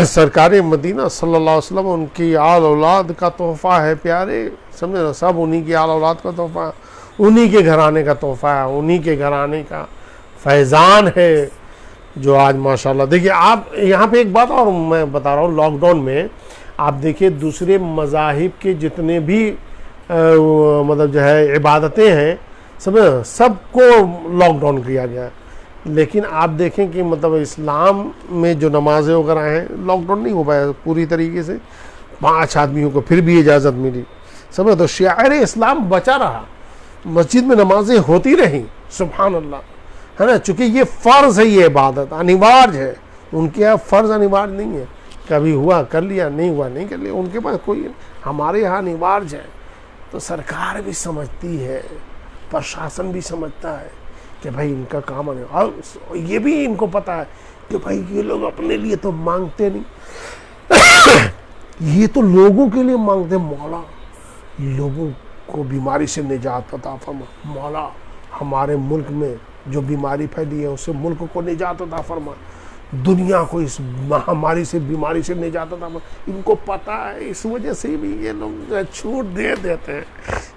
सरकार मदीना सल्लल्लाहु अलैहि वसल्लम, उनकी आल औलाद का तोहफ़ा है प्यारे, समझे ना। सब उन्हीं की आल औलाद का तोहफ़ा, उन्हीं के घराने का तोहफा है, उन्हीं के घराने का फैज़ान है जो आज माशाल्लाह। देखिए आप यहाँ पे एक बात और मैं बता रहा हूँ, लॉकडाउन में आप देखिए दूसरे मज़ाहिब के जितने भी मतलब जो है इबादतें हैं सबको लॉकडाउन किया गया है, लेकिन आप देखें कि मतलब इस्लाम में जो नमाज़ें वगैरह हैं लॉकडाउन नहीं हो पाया पूरी तरीके से, 5 आदमियों को फिर भी इजाज़त मिली, समझ। तो शायर इस्लाम बचा रहा, मस्जिद में नमाजें होती रहीं, सुभान अल्लाह, है ना। चूँकि ये फ़र्ज़ है, ये इबादत अनिवार्य है, उनके यहाँ फ़र्ज़ अनिवार्य नहीं है, कभी हुआ कर लिया, नहीं हुआ नहीं कर लिया, उनके पास कोई, हमारे यहाँ अनिवार्य है। तो सरकार भी समझती है, प्रशासन भी समझता है कि भाई इनका काम है, और ये भी इनको पता है कि भाई ये लोग अपने लिए तो मांगते नहीं ये तो लोगों के लिए मांगते हैं। मौला लोगों को बीमारी से निजात अता फरमा, मौला हमारे मुल्क में जो बीमारी फैली है उससे मुल्क को निजात अता फरमा, दुनिया को इस महामारी से बीमारी से निजात अता फरमा। इनको पता है, इस वजह से भी ये लोग छूट दे देते हैं,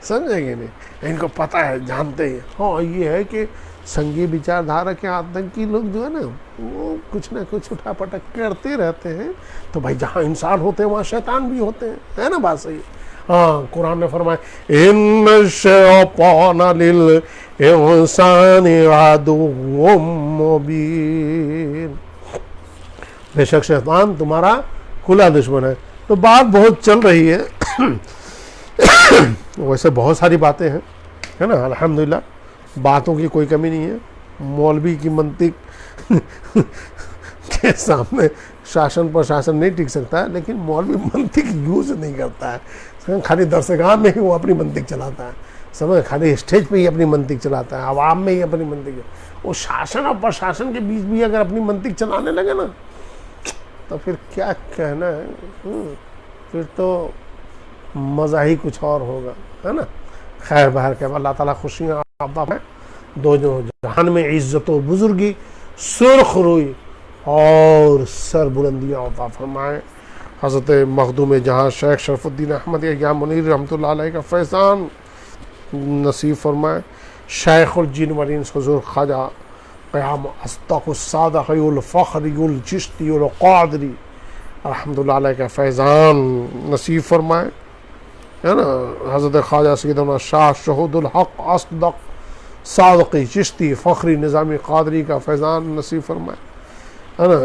समझेंगे नहीं, इनको पता है, जानते हैं। हाँ ये है कि संघीय विचारधारा के आतंकी लोग जो है ना वो कुछ ना कुछ उठापटक करते रहते हैं। तो भाई जहाँ इंसान होते हैं वहाँ शैतान भी होते हैं, है ना, बात सही। हाँ कुरान ने फरमाया इन शैतान लिल इंसानी अदुव्वुम मुबीन, बेशक शैतान तुम्हारा खुला दुश्मन है। तो बात बहुत चल रही है वैसे बहुत सारी बातें हैं, है ना, अल्हम्दुलिल्लाह बातों की कोई कमी नहीं है। मौलवी की मंतिक के सामने शासन प्रशासन नहीं टिक सकता है, लेकिन मौलवी मंतिक यूज नहीं करता है, खाली दरसगाह में ही वो अपनी मंतिक चलाता है, समझ, खाली स्टेज पे ही अपनी मंतिक चलाता है, आवाम में ही अपनी मंतिक। वो शासन और प्रशासन के बीच भी अगर अपनी मंतिक चलाने लगे ना तो फिर क्या कहना है, फिर तो मज़ा ही कुछ और होगा, है ना। खैर बाहर के अल्लाह ताला खुशियाँ आता है, दो जो जहान में इज़्ज़त व बुजुर्गी, सुर्ख रुई और सर बुलंदियाँ अता फरमाए। हज़रत मखदूम जहाँ शेख शरफुद्दीन अहमद या मुनीर रहमतुल्लाह अलैह का फैज़ान नसीब फरमाए। शेखुल जिन वल इंस हुज़ूर ख्वाजा क़याम अस्ताक़ुस्सादिक़ुल फ़ख्रियुल चिश्तियुल क़ादरी रहमतुल्लाह अलैह का फैज़ान नसीब फरमाए, है ना। हज़रत ख्वाजा सैयदना शाह शहूदुल हक़ अस्दक़ सादिक़ी चिश्ती फ़ख्री निज़ामी क़ादरी का फैज़ान नसीब फरमाए, है ना।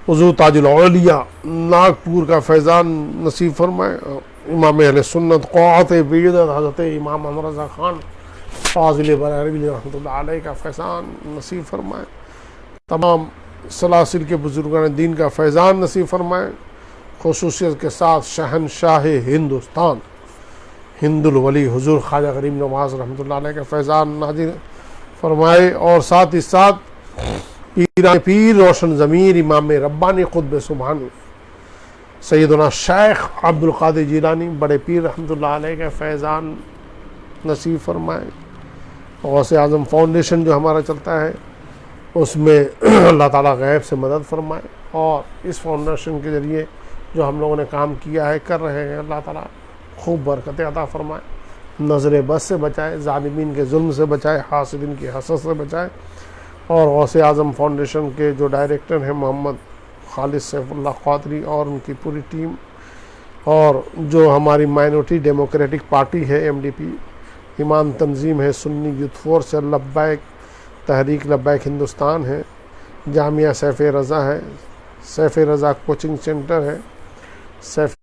हुज़ूर ताजुल औलिया नागपुर का फैज़ान नसीब फरमाए। इमाम अहले सुन्नत क़ुव्वत बिदअत हज़रत इमाम अहमद रज़ा ख़ान फ़ाज़िल बरेलवी रहमतुल्लाह अलैह का फैज़ान नसीब फरमाए। तमाम सलासिल के बुज़ुर्गान दीन का फैज़ान नसीब फरमाए, ख़ुसूसियत के साथ शहनशाह हिंदुस्तान हिंदुल वली हुज़ूर ख्वाजा गरीब नवाज़ रहमतुल्लाह अलैह का फैज़ान नाज़िल फरमाए। और साथ ही साथ पीर रोशन ज़मीर इमाम रब्बानी क़ुत्ब सुब्हानी सैयदना शेख अब्दुल क़ादिर जिलानी बड़े पीर रहमतुल्लाह अलैह का फैज़ान नसीब फरमाए। गौसे आज़म फाउंडेशन जो हमारा चलता है उसमें अल्लाह ताला गैब से मदद फरमाए, और इस फाउंडेशन के ज़रिए जो हम लोगों ने काम किया है कर रहे हैं, अल्लाह ताला खूब बरकत अता फरमाए, नज़र बस से बचाए, ज़ालिमीन के जुल्म से बचाए, हासिदीन की हसद से बचाए। और गौसे आज़म फाउंडेशन के जो डायरेक्टर हैं मोहम्मद खालिद सैफुल्लाह क़ादरी और उनकी पूरी टीम, और जो हमारी माइनॉरिटी डेमोक्रेटिक पार्टी है MDP, ईमान तंजीम है, सुन्नी यूथ फोर्स है, लब्बैक तहरीक लब्बैक हिंदुस्तान है, जामिया सैफ़ रज़ा है, सैफ़ रज़ा कोचिंग सेंटर है, सैफ़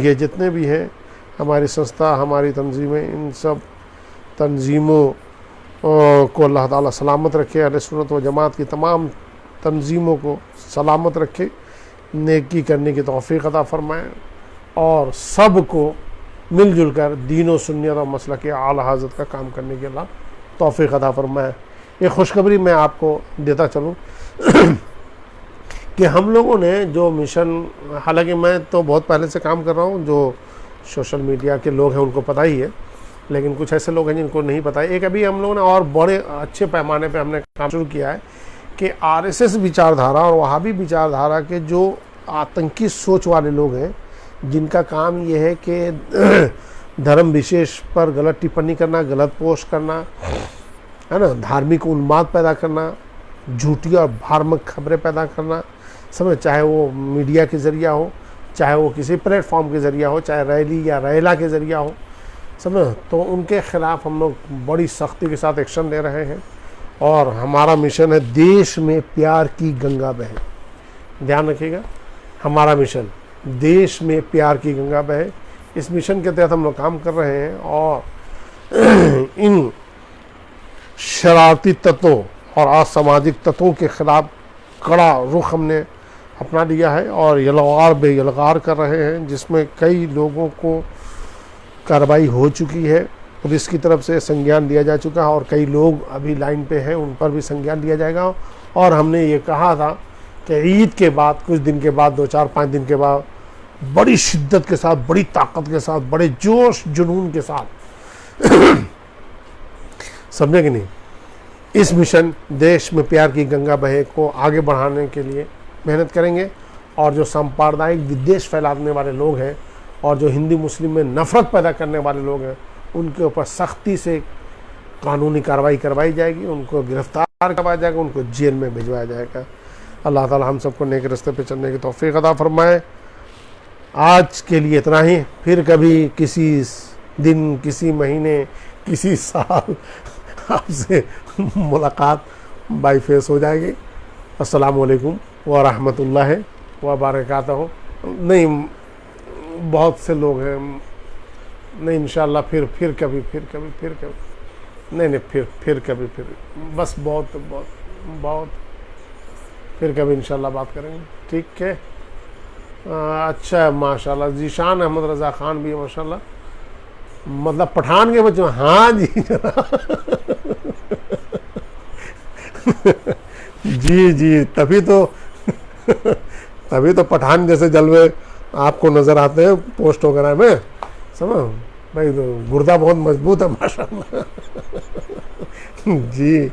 ये जितने भी हैं हमारी संस्था, हमारी तंजीमें, इन सब तंजीमों को अल्लाह ताला सलामत रखे, अहले सुन्नत व जमात की तमाम तंजीमों को सलामत रखे, नेकी करने की तौफ़ीक़ अता फ़रमाए, और सब को मिलजुल कर दीन व सुन्नत और मसलक आला हज़रत का काम करने के अल्लाह तौफ़ीक़ अता फ़रमाए। एक खुशखबरी मैं आपको देता चलूँ कि हम लोगों ने जो मिशन, हालांकि मैं तो बहुत पहले से काम कर रहा हूँ, जो सोशल मीडिया के लोग हैं उनको पता ही है, लेकिन कुछ ऐसे लोग हैं जिनको नहीं पता है। एक अभी हम लोगों ने और बड़े अच्छे पैमाने पे हमने काम शुरू किया है कि RSS विचारधारा और वहाबी विचारधारा के जो आतंकी सोच वाले लोग हैं, जिनका काम ये है कि धर्म विशेष पर गलत टिप्पणी करना, गलत पोस्ट करना, है ना, धार्मिक उन्माद पैदा करना, झूठी और भ्रामक खबरें पैदा करना, समझ, चाहे वो मीडिया के ज़रिया हो, चाहे वो किसी प्लेटफॉर्म के ज़रिया हो, चाहे रैली या रैला के ज़रिया हो, समझ। तो उनके ख़िलाफ़ हम लोग बड़ी सख्ती के साथ एक्शन ले रहे हैं और हमारा मिशन है देश में प्यार की गंगा बहे। ध्यान रखिएगा, हमारा मिशन देश में प्यार की गंगा बहे। इस मिशन के तहत हम लोग काम कर रहे हैं और इन शरारती तत्वों और असामाजिक तत्वों के खिलाफ कड़ा रुख हमने अपना लिया है और यलगार बेयलगार कर रहे हैं, जिसमें कई लोगों को कार्रवाई हो चुकी है, पुलिस की तरफ से संज्ञान लिया जा चुका है और कई लोग अभी लाइन पे हैं, उन पर भी संज्ञान लिया जाएगा। और हमने ये कहा था कि ईद के बाद, कुछ दिन के बाद, 2-4-5 दिन के बाद बड़ी शिद्दत के साथ, बड़ी ताकत के साथ, बड़े जोश जुनून के साथ समझे कि नहीं, इस मिशन देश में प्यार की गंगा बहे को आगे बढ़ाने के लिए मेहनत करेंगे। और जो सांप्रदायिक विद्वेष फैलाने वाले लोग हैं और जो हिंदू मुस्लिम में नफरत पैदा करने वाले लोग हैं, उनके ऊपर सख्ती से कानूनी कार्रवाई करवाई जाएगी, उनको गिरफ्तार करवाया जाएगा, उनको जेल में भिजवाया जाएगा। अल्लाह ताला हम सबको नेक रास्ते पे चलने की तौफीक अता फरमाए। आज के लिए इतना ही, फिर कभी किसी दिन, किसी महीने, किसी साल आपसे मुलाकात बाई फेस हो जाएगी। अस्सलामु अलैकुम व रहमतुल्लाहि व बरकातहू। नहीं, बहुत से लोग हैं, नहीं इंशाल्लाह फिर कभी नहीं, फिर कभी, बस बहुत फिर कभी इंशाल्लाह बात करेंगे, ठीक है। अच्छा, माशाल्लाह जीशान अहमद रज़ा ख़ान भी है माशाल्लाह, मतलब पठान के बच्चों। हाँ जी जी, तभी तो पठान जैसे जलवे आपको नज़र आते हैं पोस्ट वगैरह में, समझ भाई, तो गुर्दा बहुत मजबूत है माशाल्लाह जी।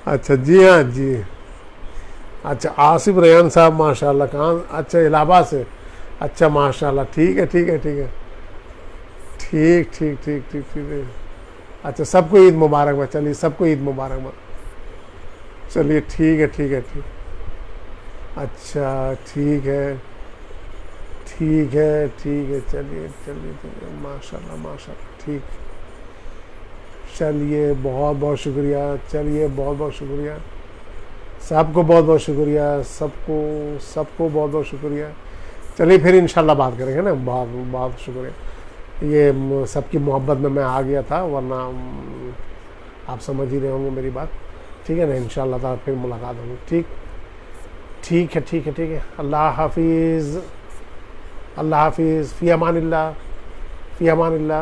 अच्छा जी, हाँ जी, अच्छा आसिफ रेहान साहब माशाल्लाह, कहाँ? अच्छा इलाहाबाद से, अच्छा माशाल्लाह, ठीक है। ठीक। अच्छा, सबको ईद मुबारकबाद। चलिए, सबको ईद मुबारकबाद। चलिए, ठीक है। अच्छा, ठीक है। चलिए, माशाल्लाह, ठीक। चलिए, बहुत शुक्रिया। चलिए, बहुत शुक्रिया। सबको बहुत शुक्रिया। सबको बहुत शुक्रिया। चलिए, फिर इंशाल्लाह बात करेंगे ना। बहुत शुक्रिया। ये सबकी मोहब्बत में मैं आ गया था, वरना आप समझ ही रहे होंगे मेरी बात, ठीक है ना। इंशाल्लाह ताला फिर मुलाकात होगी, ठीक है। अल्लाह हाफिज़। फ़ी अमानिल्लाह।